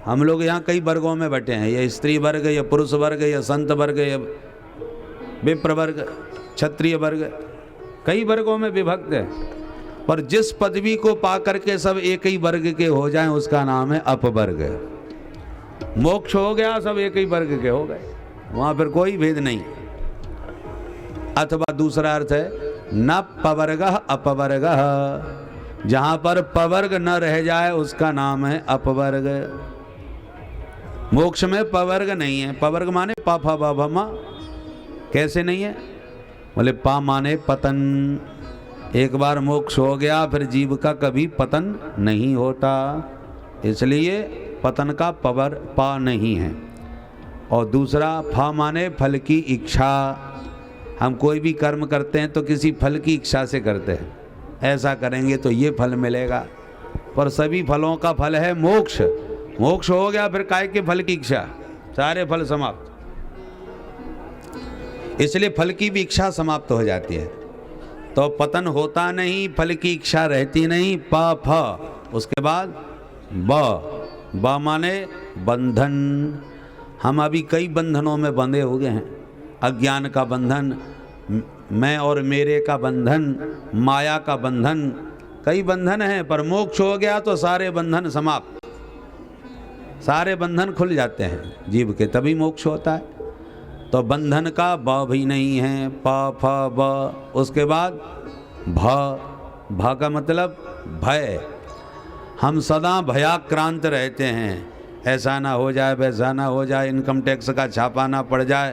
हम लोग यहाँ कई वर्गों में बटे हैं, या स्त्री वर्ग, या पुरुष वर्ग, या संत वर्ग, या विप्र वर्ग, क्षत्रिय वर्ग, कई वर्गों में विभक्त है। पर जिस पदवी को पाकर के सब एक ही वर्ग के हो जाएं उसका नाम है अपवर्ग। मोक्ष हो गया, सब एक ही वर्ग के हो गए, वहां पर कोई भेद नहीं। अथवा दूसरा अर्थ है न पवर्गः अपवर्गः। जहां पर पवर्ग न रह जाए उसका नाम है अपवर्ग। मोक्ष में पवर्ग नहीं है। पवर्ग माने पा फा बा भा मा। कैसे नहीं है? बोले पा माने पतन। एक बार मोक्ष हो गया फिर जीव का कभी पतन नहीं होता, इसलिए पतन का पवर पा नहीं है। और दूसरा फा माने फल की इच्छा। हम कोई भी कर्म करते हैं तो किसी फल की इच्छा से करते हैं, ऐसा करेंगे तो ये फल मिलेगा, पर सभी फलों का फल है मोक्ष। मोक्ष हो गया फिर काय के फल की इच्छा, सारे फल समाप्त। इसलिए फल की भी इच्छा समाप्त हो जाती है, तो पतन होता नहीं, फल की इच्छा रहती नहीं। प फ उसके बाद ब माने बंधन। हम अभी कई बंधनों में बंधे हो गए हैं। अज्ञान का बंधन, मैं और मेरे का बंधन, माया का बंधन, कई बंधन हैं। पर मोक्ष हो गया तो सारे बंधन समाप्त, सारे बंधन खुल जाते हैं जीव के, तभी मोक्ष होता है। तो बंधन का ब भी नहीं है, प फ ब। उसके बाद भ का मतलब भय। हम सदा भयाक्रांत रहते हैं, ऐसा ना हो जाए, वैसा ना हो जाए, इनकम टैक्स का छापा ना पड़ जाए,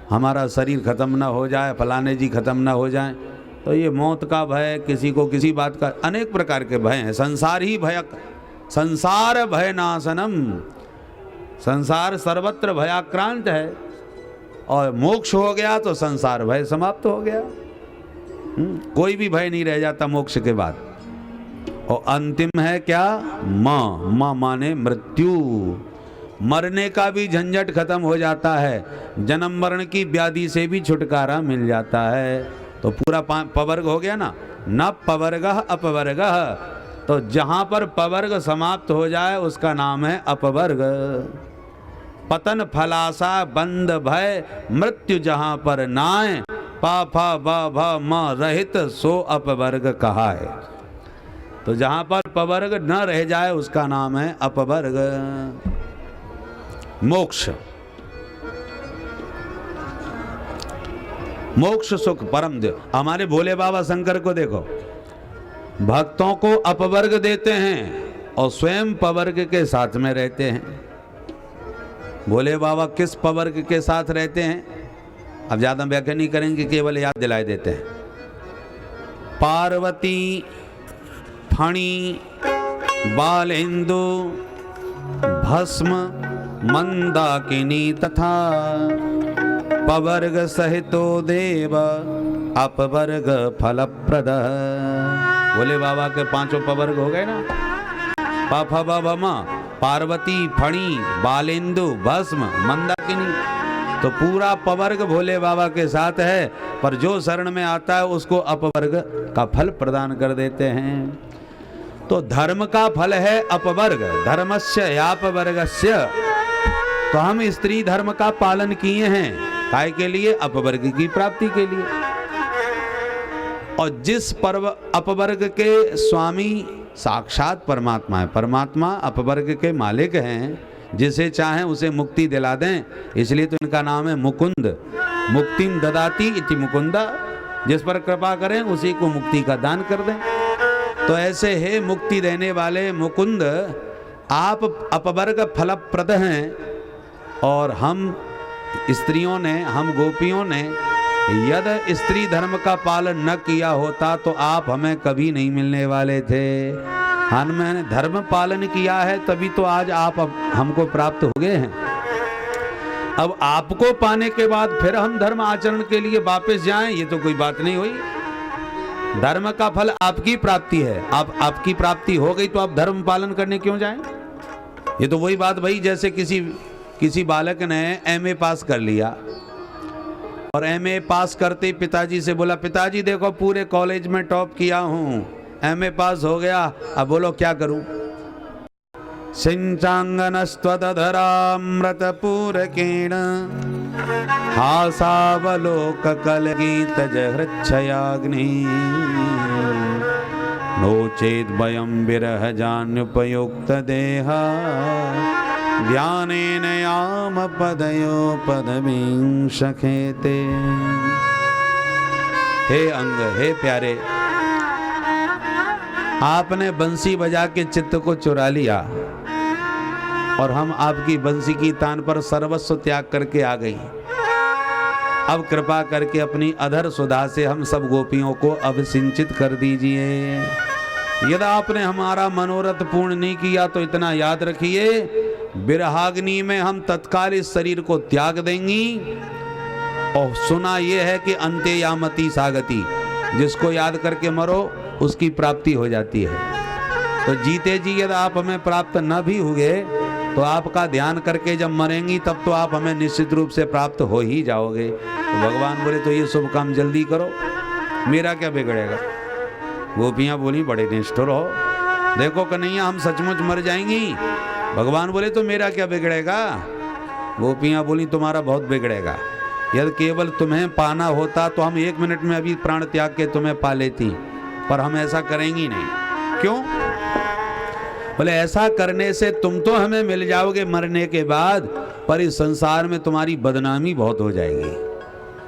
हमारा शरीर खत्म ना हो जाए, फलाने जी खत्म ना हो जाए। तो ये मौत का भय, किसी को किसी बात का, अनेक प्रकार के भय हैं। संसार ही भय, संसार भय नाशनम। संसार सर्वत्र भयाक्रांत है, और मोक्ष हो गया तो संसार भय समाप्त हो गया। कोई भी भय नहीं रह जाता मोक्ष के बाद। और अंतिम है क्या? म माने मृत्यु। मरने का भी झंझट खत्म हो जाता है, जन्म मरण की व्याधि से भी छुटकारा मिल जाता है। तो पूरा पवर्ग हो गया ना, न पवर्गः अपवर्गः। तो जहां पर पवर्ग समाप्त हो जाए उसका नाम है अपवर्ग। पतन फलासा बंद भय मृत्यु जहां पर नाय, पा फा बा भा म रहित सो अपवर्ग कहा है। तो जहां पर पवर्ग न रह जाए उसका नाम है अपवर्ग। मोक्ष, मोक्ष सुख परम देव। हमारे भोले बाबा शंकर को देखो, भक्तों को अपवर्ग देते हैं और स्वयं पवर्ग के साथ में रहते हैं। भोले बाबा किस पवर्ग के साथ रहते हैं, अब ज़्यादा व्याख्या नहीं करेंगे, केवल याद दिलाए देते हैं। पार्वती, फणी, बालेन्दु, भस्म, मंदाकिनी तथा पवर्ग सहितो देव अपवर्ग फलप्रद। भोले बाबा के पांचों पवर्ग हो गए ना, पार्वती, फणी, बालेन्दु, भस्म, मंदाकिनी, तो पूरा पवर्ग भोले बाबा के साथ है। पर जो शरण में आता है उसको अपवर्ग का फल प्रदान कर देते हैं। तो धर्म का फल है अपवर्ग, धर्मस्य यापवर्गस्य। तो हम स्त्री धर्म का पालन किए हैं, काय के लिए? अपवर्ग की प्राप्ति के लिए। और जिस अपवर्ग के स्वामी साक्षात परमात्मा है, परमात्मा अपवर्ग के मालिक हैं, जिसे चाहें उसे मुक्ति दिला दें, इसलिए तो इनका नाम है मुकुंद। मुक्तिम ददाति इति मुकुंदा, जिस पर कृपा करें उसी को मुक्ति का दान कर दें। तो ऐसे हे मुक्ति देने वाले मुकुंद, आप अपवर्ग फलप्रद हैं। और हम स्त्रियों ने, हम गोपियों ने यदि स्त्री धर्म का पालन न किया होता तो आप हमें कभी नहीं मिलने वाले थे। हमने धर्म पालन किया है तभी तो आज आप हमको प्राप्त हो गए हैं। अब आपको पाने के बाद फिर हम धर्म आचरण के लिए वापस जाएं, ये तो कोई बात नहीं हुई। धर्म का फल आपकी प्राप्ति है, आपकी प्राप्ति हो गई तो आप धर्म पालन करने क्यों जाएं? ये तो वही बात भाई, जैसे किसी बालक ने एमए पास कर लिया और एमए पास करते ही पिताजी से बोला, पिताजी देखो पूरे कॉलेज में टॉप किया हूँ, एमए पास हो गया, अब बोलो क्या करूं? सिंचांगनस्त्वदधरामृतपूरकेण हासावलोककलगीतजहृच्छयाग्नि नो चेत् वयं विरहजान्युपयुक्तदेहा ज्ञानेन यामपदयो पदवीं शखेते। हे अंग, हे प्यारे, आपने बंसी बजा के चित्त को चुरा लिया और हम आपकी बंसी की तान पर सर्वस्व त्याग करके आ गई। अब कृपा करके अपनी अधर सुधा से हम सब गोपियों को अभिसिंचित कर दीजिए। यदि आपने हमारा मनोरथ पूर्ण नहीं किया तो इतना याद रखिए, विरहाग्नि में हम तत्काल इस शरीर को त्याग देंगी। और सुना यह है कि अंते यामति सागति, जिसको याद करके मरो उसकी प्राप्ति हो जाती है। तो जीते जी यदि आप हमें प्राप्त न भी हुए तो आपका ध्यान करके जब मरेंगी तब तो आप हमें निश्चित रूप से प्राप्त हो ही जाओगे। तो भगवान बोले तो ये शुभ काम जल्दी करो, मेरा क्या बिगड़ेगा? गोपियाँ बोली बड़े निष्ठुर हो, देखो कन्हैया हम सचमुच मर जाएंगी। भगवान बोले तो मेरा क्या बिगड़ेगा? गोपियाँ बोली तुम्हारा बहुत बिगड़ेगा। यदि केवल तुम्हें पाना होता तो हम 1 मिनट में अभी प्राण त्याग के तुम्हें पा लेती, पर हम ऐसा करेंगी नहीं। क्यों? बोले ऐसा करने से तुम तो हमें मिल जाओगे मरने के बाद, पर इस संसार में तुम्हारी बदनामी बहुत हो जाएगी।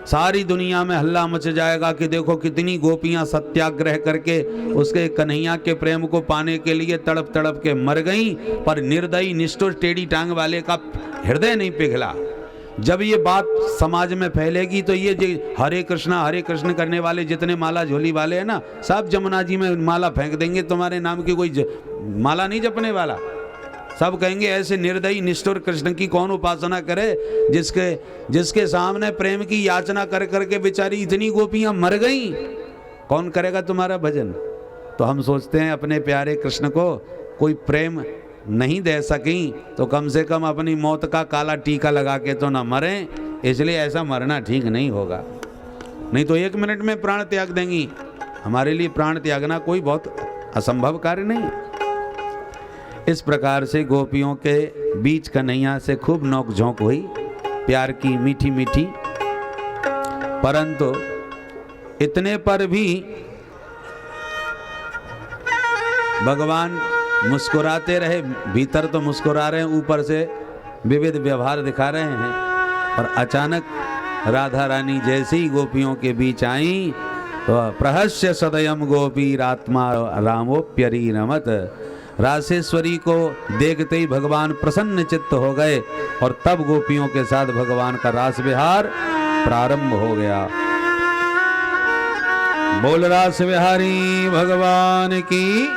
सारी दुनिया में हल्ला मच जाएगा कि देखो कितनी गोपियां सत्याग्रह करके उसके कन्हैया के प्रेम को पाने के लिए तड़प तड़प के मर गईं, पर निर्दयी निष्ठुर टेढ़ी टांग वाले का हृदय नहीं पिघला। जब ये बात समाज में फैलेगी तो ये हरे कृष्ण करने वाले जितने माला झोली वाले हैं ना, सब जमुना जी में माला फेंक देंगे, तुम्हारे नाम की कोई माला नहीं जपने वाला। सब कहेंगे ऐसे निर्दयी निष्ठुर कृष्ण की कौन उपासना करे, जिसके सामने प्रेम की याचना कर करके बेचारी इतनी गोपियां मर गई, कौन करेगा तुम्हारा भजन? तो हम सोचते हैं अपने प्यारे कृष्ण को कोई प्रेम नहीं दे सकी तो कम से कम अपनी मौत का काला टीका लगा के तो ना मरें, इसलिए ऐसा मरना ठीक नहीं होगा। नहीं तो 1 मिनट में प्राण त्याग देंगी। हमारे लिए प्राण त्यागना कोई बहुत असंभव कार्य नहीं। इस प्रकार से गोपियों के बीच कन्हैया से खूब नोक-झोंक हुई, प्यार की मीठी मीठी, परंतु इतने पर भी भगवान मुस्कुराते रहे। भीतर तो मुस्कुरा रहे हैं, ऊपर से विविध व्यवहार दिखा रहे हैं। और अचानक राधा रानी जैसे ही गोपियों के बीच आई तो प्रहस्य सदयम गोपीरात्मा रामोप्यरी रमत रासेश्वरी को देखते ही भगवान प्रसन्न चित्त हो गए और तब गोपियों के साथ भगवान का रास विहार प्रारंभ हो गया। बोल रास विहारी भगवान की।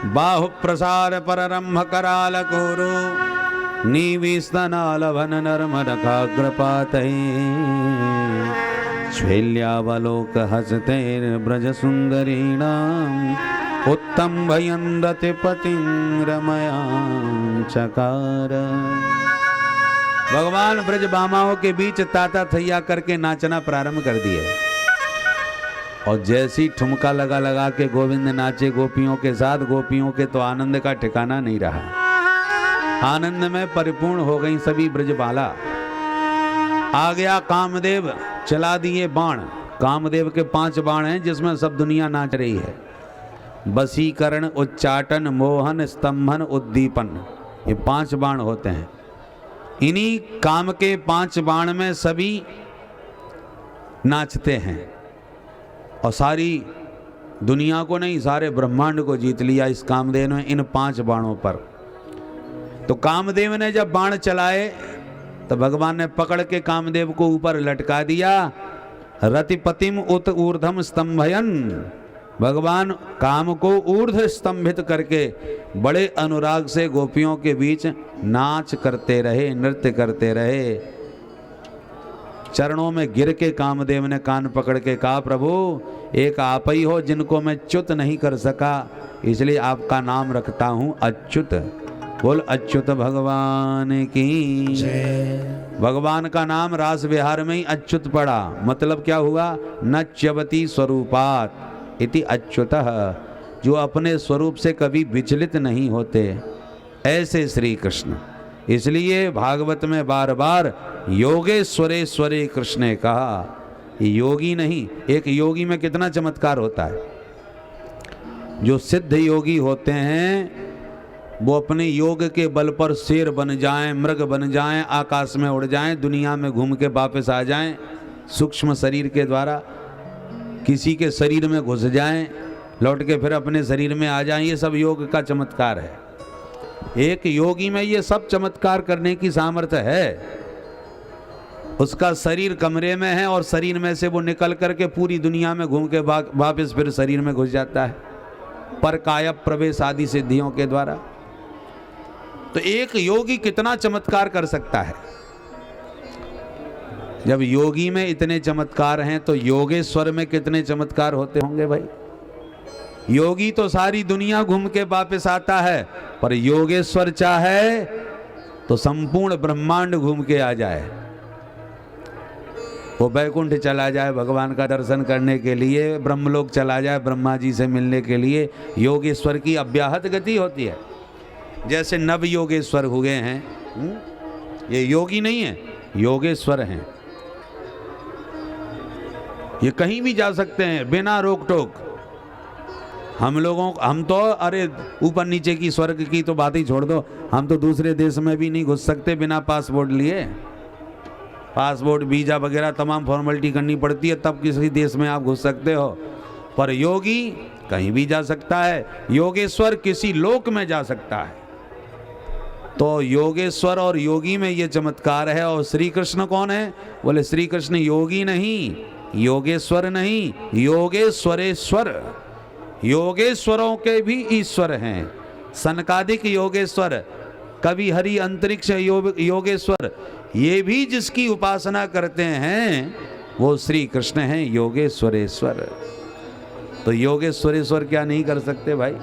बाहु प्रसार पररंभ कराल कोरो नीविस्तनालभन नर्मदकाग्रपातये श्वेल्यावलोक हसतेर ब्रज सुंदरीणाम् उत्तम भयंदति पतिं रमयां चकार। भगवान ब्रज बामाओं के बीच ताता थैया करके नाचना प्रारंभ कर दिए और जैसी ठुमका लगा लगा के गोविंद नाचे गोपियों के साथ, गोपियों के तो आनंद का ठिकाना नहीं रहा। आनंद में परिपूर्ण हो गई सभी ब्रजबाला। आ गया कामदेव, चला दिए बाण। कामदेव के 5 बाण हैं जिसमें सब दुनिया नाच रही है। वशीकरण, उच्चाटन, मोहन, स्तंभन, उद्दीपन, ये 5 बाण होते हैं। इन्हीं काम के 5 बाण में सभी नाचते हैं और सारी दुनिया को नहीं, सारे ब्रह्मांड को जीत लिया इस कामदेव ने इन 5 बाणों पर। तो कामदेव ने जब बाण चलाए तो भगवान ने पकड़ के कामदेव को ऊपर लटका दिया। रतिपतिम उत ऊर्ध्वम स्तंभयन, भगवान काम को ऊर्ध्व स्तंभित करके बड़े अनुराग से गोपियों के बीच नाच करते रहे, नृत्य करते रहे। चरणों में गिर के कामदेव ने कान पकड़ के कहा, प्रभु एक आप ही हो जिनको मैं च्युत नहीं कर सका, इसलिए आपका नाम रखता हूं अच्युत। बोल अच्युत भगवान की जय। भगवान का नाम रास विहार में ही अच्युत पड़ा। मतलब क्या हुआ? न च्यवती स्वरूपात इति अच्युतः, जो अपने स्वरूप से कभी विचलित नहीं होते, ऐसे श्री कृष्ण। इसलिए भागवत में बार बार योगेश्वरेश्वरे कृष्ण ने कहा। योगी नहीं, एक योगी में कितना चमत्कार होता है। जो सिद्ध योगी होते हैं वो अपने योग के बल पर शेर बन जाएं, मृग बन जाएं, आकाश में उड़ जाएं, दुनिया में घूम के वापस आ जाएं, सूक्ष्म शरीर के द्वारा किसी के शरीर में घुस जाएं, लौट के फिर अपने शरीर में आ जाएं। ये सब योग का चमत्कार है। एक योगी में ये सब चमत्कार करने की सामर्थ्य है। उसका शरीर कमरे में है और शरीर में से वो निकल करके पूरी दुनिया में घूम के वापस फिर शरीर में घुस जाता है, पर काया प्रवेश आदि सिद्धियों के द्वारा। तो एक योगी कितना चमत्कार कर सकता है। जब योगी में इतने चमत्कार हैं तो योगेश्वर में कितने चमत्कार होते होंगे भाई। योगी तो सारी दुनिया घूम के वापस आता है, पर योगेश्वर चाहे तो संपूर्ण ब्रह्मांड घूम के आ जाए। वो बैकुंठ चला जाए भगवान का दर्शन करने के लिए, ब्रह्मलोक चला जाए ब्रह्मा जी से मिलने के लिए। योगेश्वर की अव्याहत गति होती है। जैसे नव योगेश्वर हुए हैं, ये योगी नहीं है, योगेश्वर हैं। ये कहीं भी जा सकते हैं बिना रोक टोक। हम तो अरे ऊपर नीचे की स्वर्ग की तो बात ही छोड़ दो, हम तो दूसरे देश में भी नहीं घुस सकते बिना पासपोर्ट लिए। पासपोर्ट, वीजा वगैरह तमाम फॉर्मेलिटी करनी पड़ती है, तब किसी देश में आप घुस सकते हो। पर योगी कहीं भी जा सकता है, योगेश्वर किसी लोक में जा सकता है। तो योगेश्वर और योगी में ये चमत्कार है। और श्री कृष्ण कौन है? बोले श्री कृष्ण योगी नहीं, योगेश्वर नहीं, योगेश्वरेश्वर। योगेश्वरों के भी ईश्वर हैं। सनकादिक योगेश्वर, कवि हरि अंतरिक्ष योगेश्वर, ये भी जिसकी उपासना करते हैं वो श्री कृष्ण हैं, योगेश्वरेश्वर। तो योगेश्वरेश्वर क्या नहीं कर सकते भाई।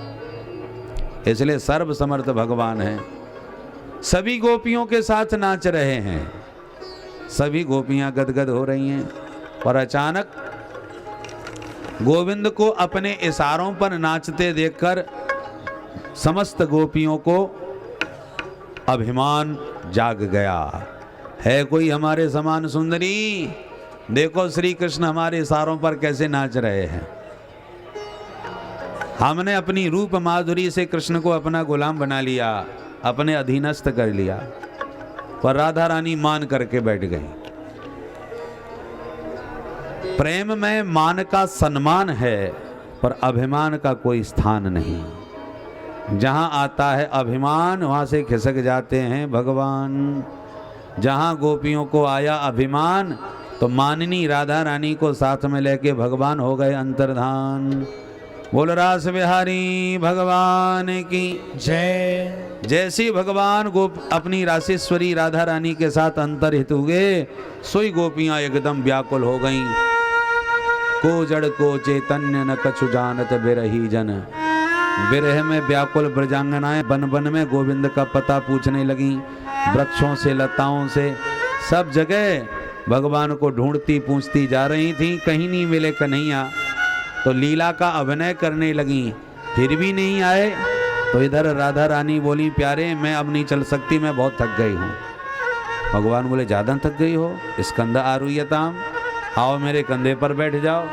इसलिए सर्व समर्थ भगवान हैं। सभी गोपियों के साथ नाच रहे हैं, सभी गोपियां गदगद हो रही हैं। और अचानक गोविंद को अपने इशारों पर नाचते देखकर समस्त गोपियों को अभिमान जाग गया। है कोई हमारे समान सुंदरी? देखो श्री कृष्ण हमारे इशारों पर कैसे नाच रहे हैं। हमने अपनी रूप माधुरी से कृष्ण को अपना गुलाम बना लिया, अपने अधीनस्थ कर लिया, पर राधा रानी मान करके बैठ गई। प्रेम में मान का सम्मान है, पर अभिमान का कोई स्थान नहीं। जहाँ आता है अभिमान वहाँ से खिसक जाते हैं भगवान। जहाँ गोपियों को आया अभिमान तो माननी राधा रानी को साथ में लेके भगवान हो गए अंतर्धान। बोल रास बिहारी भगवान की जय। जैसी भगवान अपनी रासेश्वरी राधा रानी के साथ अंतर्हित हुए सोई गोपियां एकदम व्याकुल हो गईं। को जड़ को चैतन्य न कछु जानत बिरही जन। बिरह में व्याकुल ब्रजांगनाएं बन बन में गोविंद का पता पूछने लगी। वृक्षों से लताओं से सब जगह भगवान को ढूंढती पूछती जा रही थी, कहीं नहीं मिले कन्हैया। तो लीला का अभिनय करने लगी, फिर भी नहीं आए। तो इधर राधा रानी बोली, प्यारे मैं अब नहीं चल सकती, मैं बहुत थक गई हूँ। भगवान बोले, ज़्यादा थक गई हो? स्कंद आरुह्यताम, आओ मेरे कंधे पर बैठ जाओ।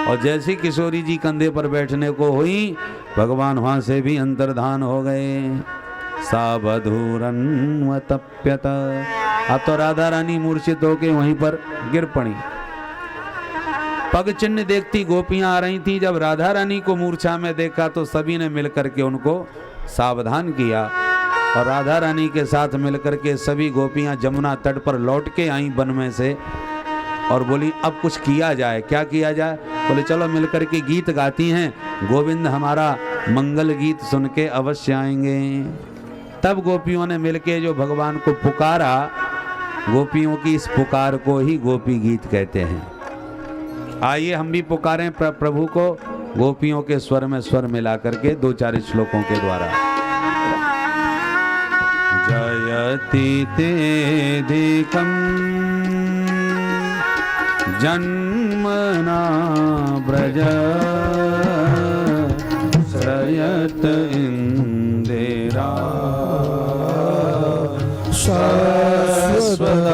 और जैसी किशोरी जी कंधे पर बैठने को हुई, भगवान वहाँ से भी अंतर्धान हो गए। सावधूरन तप्यत। अब तो राधा रानी मूर्छित होके वहीं पर गिर पड़ी। पग चिन्ह देखती गोपियां आ रही थी। जब राधा रानी को मूर्छा में देखा तो सभी ने मिलकर के उनको सावधान किया। और राधा रानी के साथ मिलकर के सभी गोपियां जमुना तट पर लौट के आईं वन में से और बोली, अब कुछ किया जाए। क्या किया जाए? बोले, चलो मिलकर के गीत गाती हैं, गोविंद हमारा मंगल गीत सुन के अवश्य आएंगे। तब गोपियों ने मिलके जो भगवान को पुकारा, गोपियों की इस पुकार को ही गोपी गीत कहते हैं। आइए हम भी पुकारें प्रभु को गोपियों के स्वर में स्वर मिला करके 2-4 श्लोकों के द्वारा। जयति तेधिकं जन्मना ब्रज श्रयत इंदिरा शाश्वत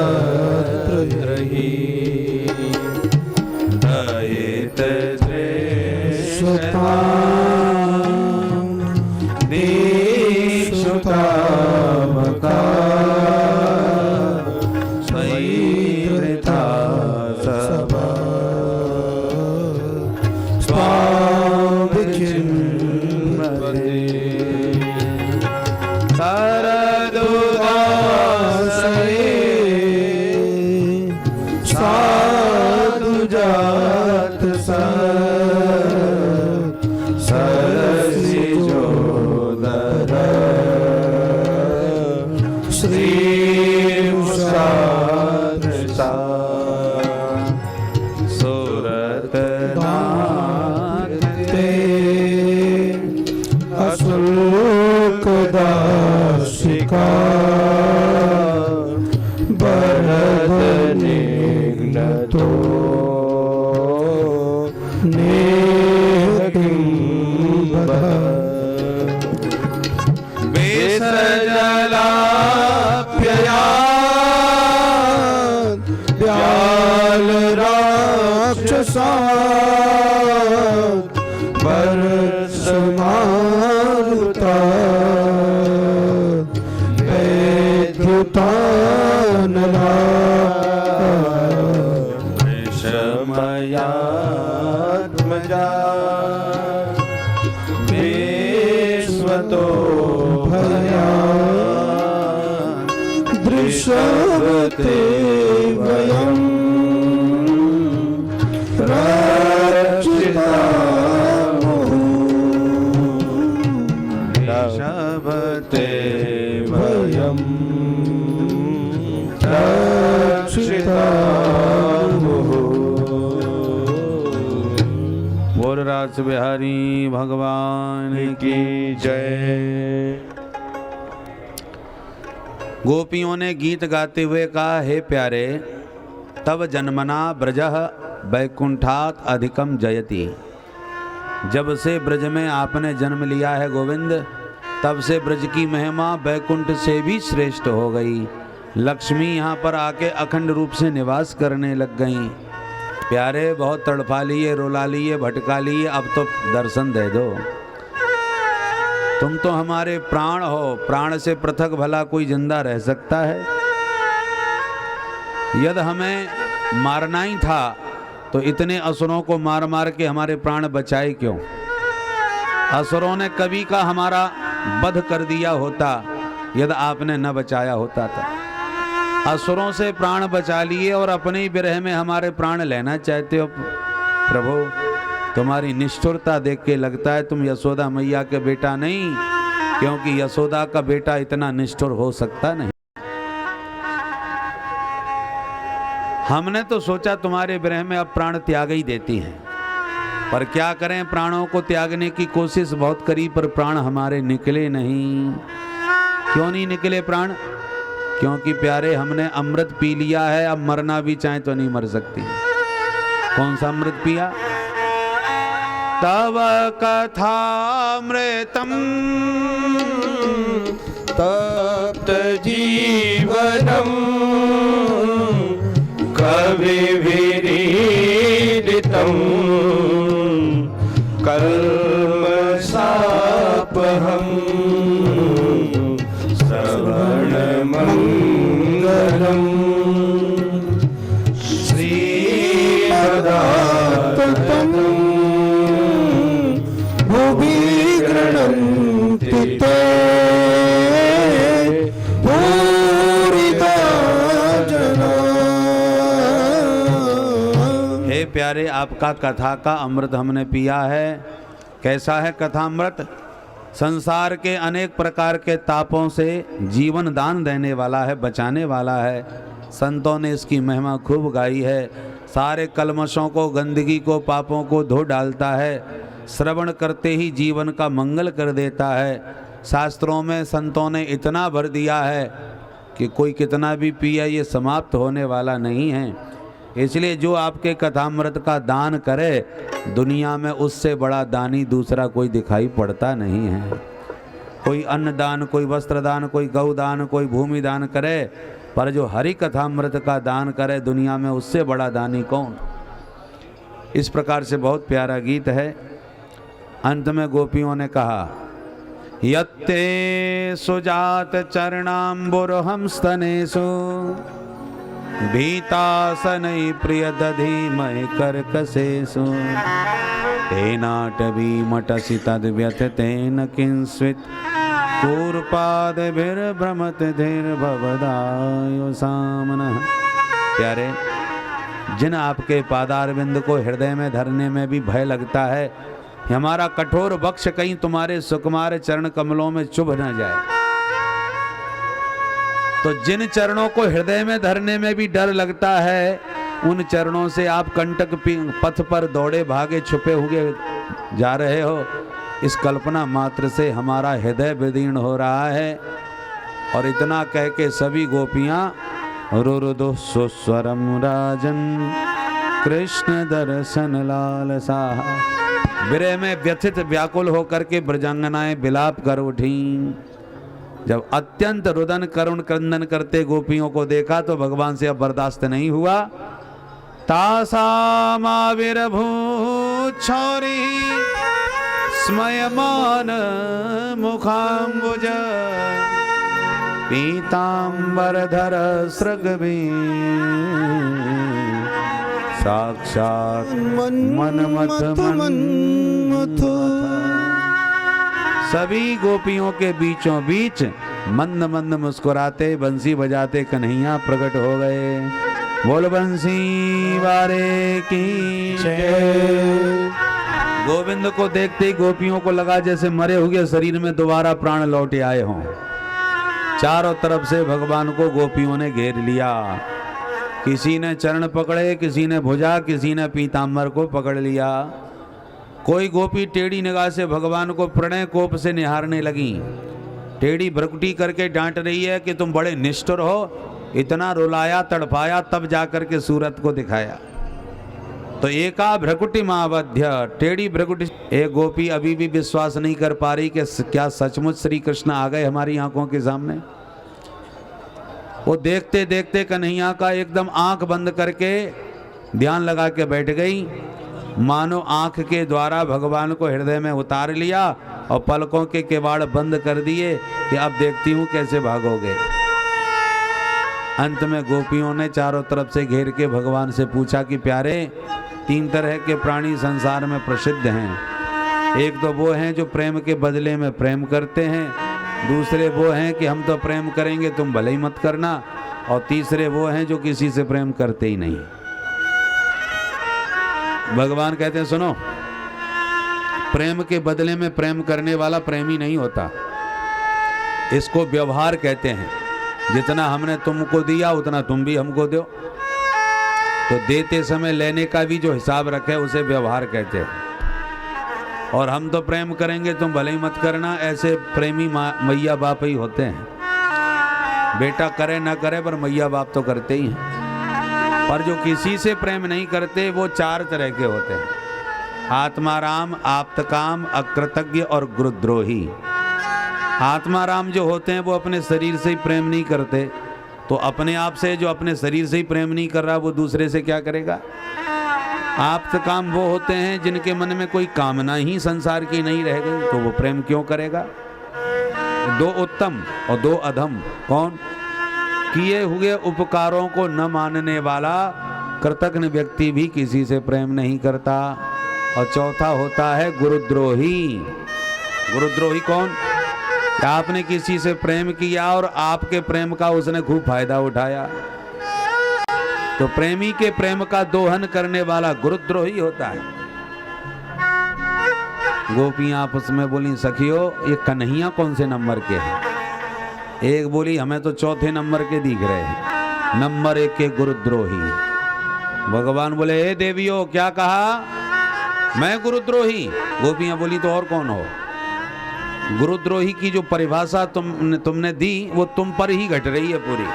रास बिहारी भगवान की जय। गोपियों ने गीत गाते हुए कहा, हे प्यारे, तब जन्मना ब्रजः वैकुंठात् अधिकम जयति। जब से ब्रज में आपने जन्म लिया है गोविंद, तब से ब्रज की महिमा वैकुंठ से भी श्रेष्ठ हो गई। लक्ष्मी यहाँ पर आके अखंड रूप से निवास करने लग गई। प्यारे, बहुत तड़पा लिए, रुला लिए, भटका लिए, अब तो दर्शन दे दो। तुम तो हमारे प्राण हो, प्राण से पृथक भला कोई जिंदा रह सकता है? यदि हमें मारना ही था तो इतने असुरों को मार मार के हमारे प्राण बचाए क्यों? असुरों ने कभी का हमारा वध कर दिया होता यदि आपने न बचाया होता था। असुरों से प्राण बचा लिए और अपने ही विरह में हमारे प्राण लेना चाहते हो। प्रभु, तुम्हारी निष्ठुरता देख के लगता है तुम यशोदा मैया के बेटा नहीं, क्योंकि यशोदा का बेटा इतना निष्ठुर हो सकता नहीं। हमने तो सोचा तुम्हारे विरह में अब प्राण त्याग ही देती हैं, पर क्या करें, प्राणों को त्यागने की कोशिश बहुत करी पर प्राण हमारे निकले नहीं। क्यों नहीं निकले प्राण? क्योंकि प्यारे हमने अमृत पी लिया है, अब मरना भी चाहे तो नहीं मर सकती। कौन सा अमृत पिया? तव कथामृतम तप्त जीवनम कविभिरीडितम कल्मषापहम श्रवणमंगलम श्रीपदाततम भुवि गृह्णन्ति ते भूरिदा जना। हे प्यारे, आपका कथा का अमृत हमने पिया है। कैसा है कथामृत? संसार के अनेक प्रकार के तापों से जीवन दान देने वाला है, बचाने वाला है। संतों ने इसकी महिमा खूब गाई है। सारे कलमशों को, गंदगी को, पापों को धो डालता है। श्रवण करते ही जीवन का मंगल कर देता है। शास्त्रों में संतों ने इतना भर दिया है कि कोई कितना भी पिए ये समाप्त होने वाला नहीं है। इसलिए जो आपके कथामृत का दान करे, दुनिया में उससे बड़ा दानी दूसरा कोई दिखाई पड़ता नहीं है। कोई अन्न दान, कोई वस्त्र दान, कोई गौ दान, कोई भूमि दान करे, पर जो हरि कथामृत का दान करे, दुनिया में उससे बड़ा दानी कौन? इस प्रकार से बहुत प्यारा गीत है। अंत में गोपियों ने कहा, यत्ते सुजात चरणाम्बुरहं स्तनेषु भीतासनै प्रिय दधीमहि कर्कशेषु तेनाटवी मटसि तद्व्यथतेन किंस्वित् कूर्पादभिर्भ्रमत धीर्भवदायो सामनः। प्यारे, जिन आपके पादारविंद को हृदय में धरने में भी भय लगता है, हमारा कठोर वक्ष कहीं तुम्हारे सुकुमार चरण कमलों में चुभ न जाए, तो जिन चरणों को हृदय में धरने में भी डर लगता है, उन चरणों से आप कंटक पथ पर दौड़े भागे छुपे हुए जा रहे हो। इस कल्पना मात्र से हमारा हृदय विदीर्ण हो रहा है। और इतना कह के सभी गोपियां रुरुदु सुस्वरम राजन कृष्ण दर्शन लालसा, विरह में व्यथित व्याकुल होकर के ब्रजांगनाएं विलाप कर उठी। जब अत्यंत रुदन करुण क्रंदन करते गोपियों को देखा तो भगवान से अब बर्दाश्त नहीं हुआ। तासामाविर्भूत छौरी स्मयमान मुखाम्बुज पीतांबरधर सृगवी साक्षात मनमथ मन्मथ। सभी गोपियों के बीचों बीच मंद मंद मुस्कुराते बंसी बजाते कन्हैया प्रकट हो गए। बोल बंसी वारे की जय। गोविंद को देखते ही गोपियों को लगा जैसे मरे हुए शरीर में दोबारा प्राण लौटे आए हों। चारों तरफ से भगवान को गोपियों ने घेर लिया। किसी ने चरण पकड़े, किसी ने भुजा, किसी ने पीतांबर को पकड़ लिया। कोई गोपी टेढ़ी निगाह से भगवान को प्रणय कोप से निहारने लगी। टेढ़ी भ्रकुटी करके डांट रही है कि तुम बड़े निष्ठुर हो, इतना रुलाया तड़पाया तब जाकर के सूरत को दिखाया। तो एका भ्रकुटी मावध्य, टेढ़ी भ्रकुटी। एक गोपी अभी भी विश्वास नहीं कर पा रही कि क्या सचमुच श्री कृष्ण आ गए हमारी आंखों के सामने। वो देखते देखते कन्हैया का एकदम आंख बंद करके ध्यान लगा के बैठ गई, मानो आंख के द्वारा भगवान को हृदय में उतार लिया और पलकों के किवाड़ बंद कर दिए कि अब देखती हूँ कैसे भागोगे। अंत में गोपियों ने चारों तरफ से घेर के भगवान से पूछा कि प्यारे, तीन तरह के प्राणी संसार में प्रसिद्ध हैं, एक तो वो हैं जो प्रेम के बदले में प्रेम करते हैं, दूसरे वो हैं कि हम तो प्रेम करेंगे तुम भले ही मत करना, और तीसरे वो हैं जो किसी से प्रेम करते ही नहीं। भगवान कहते हैं सुनो, प्रेम के बदले में प्रेम करने वाला प्रेमी नहीं होता, इसको व्यवहार कहते हैं। जितना हमने तुमको दिया उतना तुम भी हमको दो, तो देते समय लेने का भी जो हिसाब रखे उसे व्यवहार कहते हैं। और हम तो प्रेम करेंगे तुम भले ही मत करना, ऐसे प्रेमी मैया बाप ही होते हैं। बेटा करे ना करे पर मैया बाप तो करते ही हैं। पर जो किसी से प्रेम नहीं करते वो चार तरह के होते हैं, आत्माराम, आप्तकाम, अकृतज्ञ और गुरुद्रोही। आत्माराम जो होते हैं वो अपने शरीर से ही प्रेम नहीं करते, तो अपने आप से जो अपने शरीर से ही प्रेम नहीं कर रहा वो दूसरे से क्या करेगा। आप्तकाम वो होते हैं जिनके मन में कोई कामना ही संसार की नहीं रह गई, तो वो प्रेम क्यों करेगा। दो उत्तम और दो अधम, कौन? किए हुए उपकारों को न मानने वाला कृतज्ञ व्यक्ति भी किसी से प्रेम नहीं करता। और चौथा होता है गुरुद्रोही। गुरुद्रोही कौन? आपने किसी से प्रेम किया और आपके प्रेम का उसने खूब फायदा उठाया, तो प्रेमी के प्रेम का दोहन करने वाला गुरुद्रोही होता है। गोपियां आपस में बोली, सखियो ये कन्हैया कौन से नंबर के हैं? एक बोली, हमें तो चौथे नंबर के दिख रहे हैं, नंबर 1 के गुरुद्रोही। भगवान बोले, हे देवियों क्या कहा? मैं गुरुद्रोही? गोपियां बोली, तो और कौन हो? गुरुद्रोही की जो परिभाषा तुमने दी वो तुम पर ही घट रही है पूरी।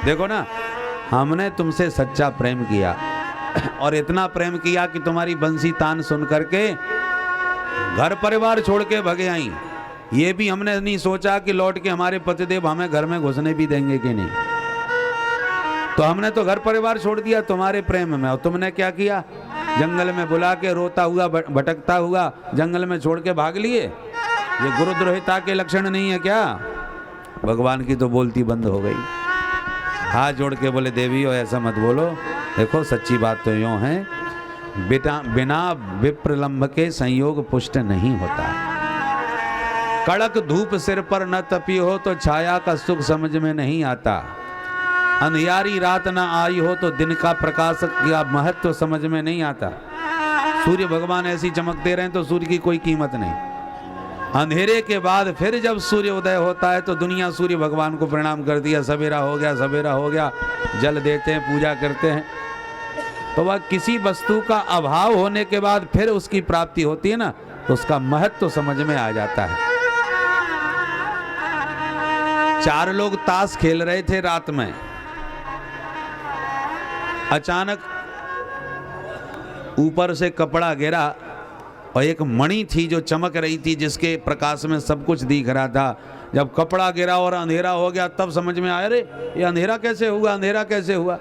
देखो ना, हमने तुमसे सच्चा प्रेम किया और इतना प्रेम किया कि तुम्हारी बंसी तान सुन करके घर परिवार छोड़ के भगे आई। ये भी हमने नहीं सोचा कि लौट के हमारे पतिदेव हमें घर में घुसने भी देंगे कि नहीं। तो हमने तो घर परिवार छोड़ दिया तुम्हारे प्रेम में, और तुमने क्या किया? जंगल में बुला के रोता हुआ भटकता हुआ जंगल में छोड़ के भाग लिए। ये गुरुद्रोहिता के लक्षण नहीं है क्या? भगवान की तो बोलती बंद हो गई। हाथ जोड़ के बोले, देवियों ऐसा मत बोलो, देखो सच्ची बात तो यूं है, बिना विप्रलंब के संयोग पुष्ट नहीं होता। कड़क धूप सिर पर न तपी हो तो छाया का सुख समझ में नहीं आता। अंधियारी रात न आई हो तो दिन का प्रकाश का महत्व समझ में नहीं आता। सूर्य भगवान ऐसी चमकते रहे तो सूर्य की कोई कीमत नहीं। अंधेरे के बाद फिर जब सूर्य उदय होता है तो दुनिया सूर्य भगवान को प्रणाम कर दिया, सवेरा हो गया, सवेरा हो गया, जल देते हैं, पूजा करते हैं। तो वह किसी वस्तु का अभाव होने के बाद फिर उसकी प्राप्ति होती है ना, तो उसका महत्व तो समझ में आ जाता है। 4 लोग ताश खेल रहे थे रात में, अचानक ऊपर से कपड़ा गिरा और एक मणि थी जो चमक रही थी, जिसके प्रकाश में सब कुछ दिख रहा था। जब कपड़ा गिरा और अंधेरा हो गया तब समझ में आया, अरे ये अंधेरा कैसे हुआ, अंधेरा कैसे हुआ।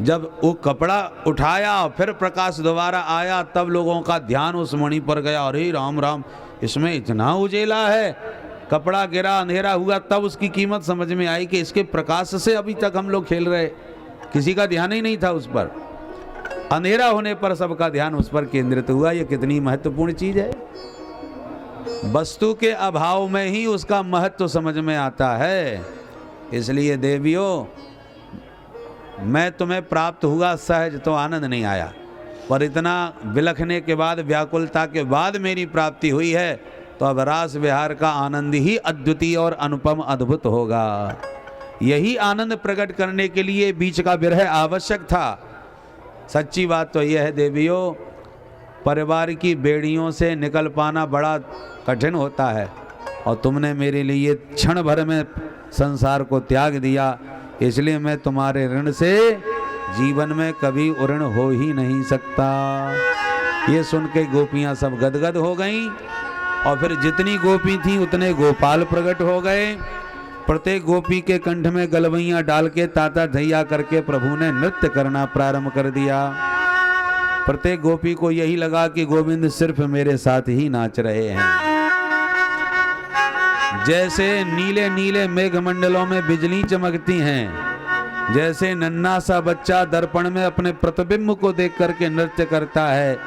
जब वो कपड़ा उठाया और फिर प्रकाश दोबारा आया तब लोगों का ध्यान उस मणि पर गया। अरे राम राम, इसमें इतना उजेला है। कपड़ा गिरा, अंधेरा हुआ, तब उसकी कीमत समझ में आई कि इसके प्रकाश से अभी तक हम लोग खेल रहे, किसी का ध्यान ही नहीं था उस पर। अंधेरा होने पर सबका ध्यान उस पर केंद्रित हुआ। ये कितनी महत्वपूर्ण चीज है। वस्तु के अभाव में ही उसका महत्व समझ में आता है। इसलिए देवियों, मैं तुम्हें प्राप्त हुआ सहज तो आनंद नहीं आया, पर इतना विलखने के बाद, व्याकुलता के बाद मेरी प्राप्ति हुई है, तो अब रास विहार का आनंद ही अद्वितीय और अनुपम अद्भुत होगा। यही आनंद प्रकट करने के लिए बीच का विरह आवश्यक था। सच्ची बात तो यह है देवियों, परिवार की बेड़ियों से निकल पाना बड़ा कठिन होता है, और तुमने मेरे लिए क्षण भर में संसार को त्याग दिया, इसलिए मैं तुम्हारे ऋण से जीवन में कभी ऋण हो ही नहीं सकता। ये सुन के गोपियां सब गदगद हो गईं, और फिर जितनी गोपी थी उतने गोपाल प्रकट हो गए। प्रत्येक गोपी के कंठ में गलवैयां डाल के ताता धैया करके प्रभु ने नृत्य करना प्रारंभ कर दिया। प्रत्येक गोपी को यही लगा कि गोविंद सिर्फ मेरे साथ ही नाच रहे हैं। जैसे नीले नीले मेघमंडलों में बिजली चमकती हैं, जैसे नन्हा सा बच्चा दर्पण में अपने प्रतिबिंब को देख करके नृत्य करता है,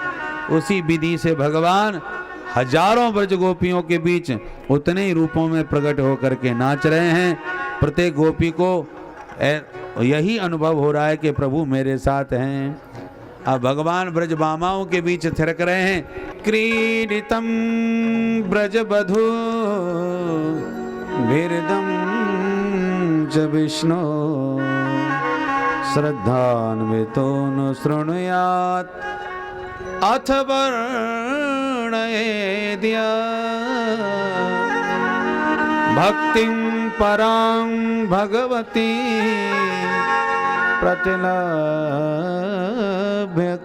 उसी विधि से भगवान हजारों ब्रज गोपियों के बीच उतने ही रूपों में प्रकट होकर के नाच रहे हैं। प्रत्येक गोपी को यही अनुभव हो रहा है कि प्रभु मेरे साथ हैं। अब भगवान ब्रज बामाओं के बीच थिरक रहे हैं। क्रीडितम ब्रज बधू विरदम च विष्णु श्रद्धान्वितो न शृणुयात् अथ वर्णयेद्या भक्तिं परां भगवती प्रतिलभ्य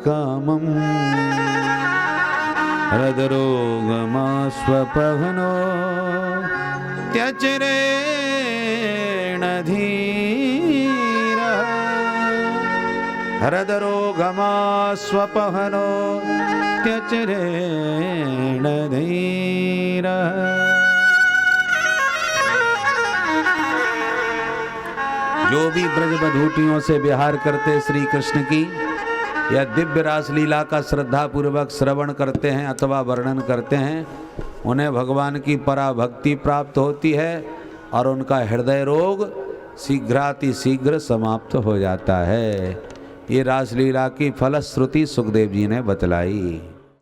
कामम् हृदरोगमास्वपहनो त्यजरेण धीरा हृदरोगमास्वपहनो त्यजरेण धीरा। जो भी ब्रजबधूटियों से विहार करते श्री कृष्ण की या दिव्य रास लीला का श्रद्धा पूर्वक श्रवण करते हैं अथवा वर्णन करते हैं, उन्हें भगवान की पराभक्ति प्राप्त होती है और उनका हृदय रोग शीघ्रातिशीघ्र समाप्त हो जाता है। ये रासलीला की फलश्रुति सुखदेव जी ने बतलाई।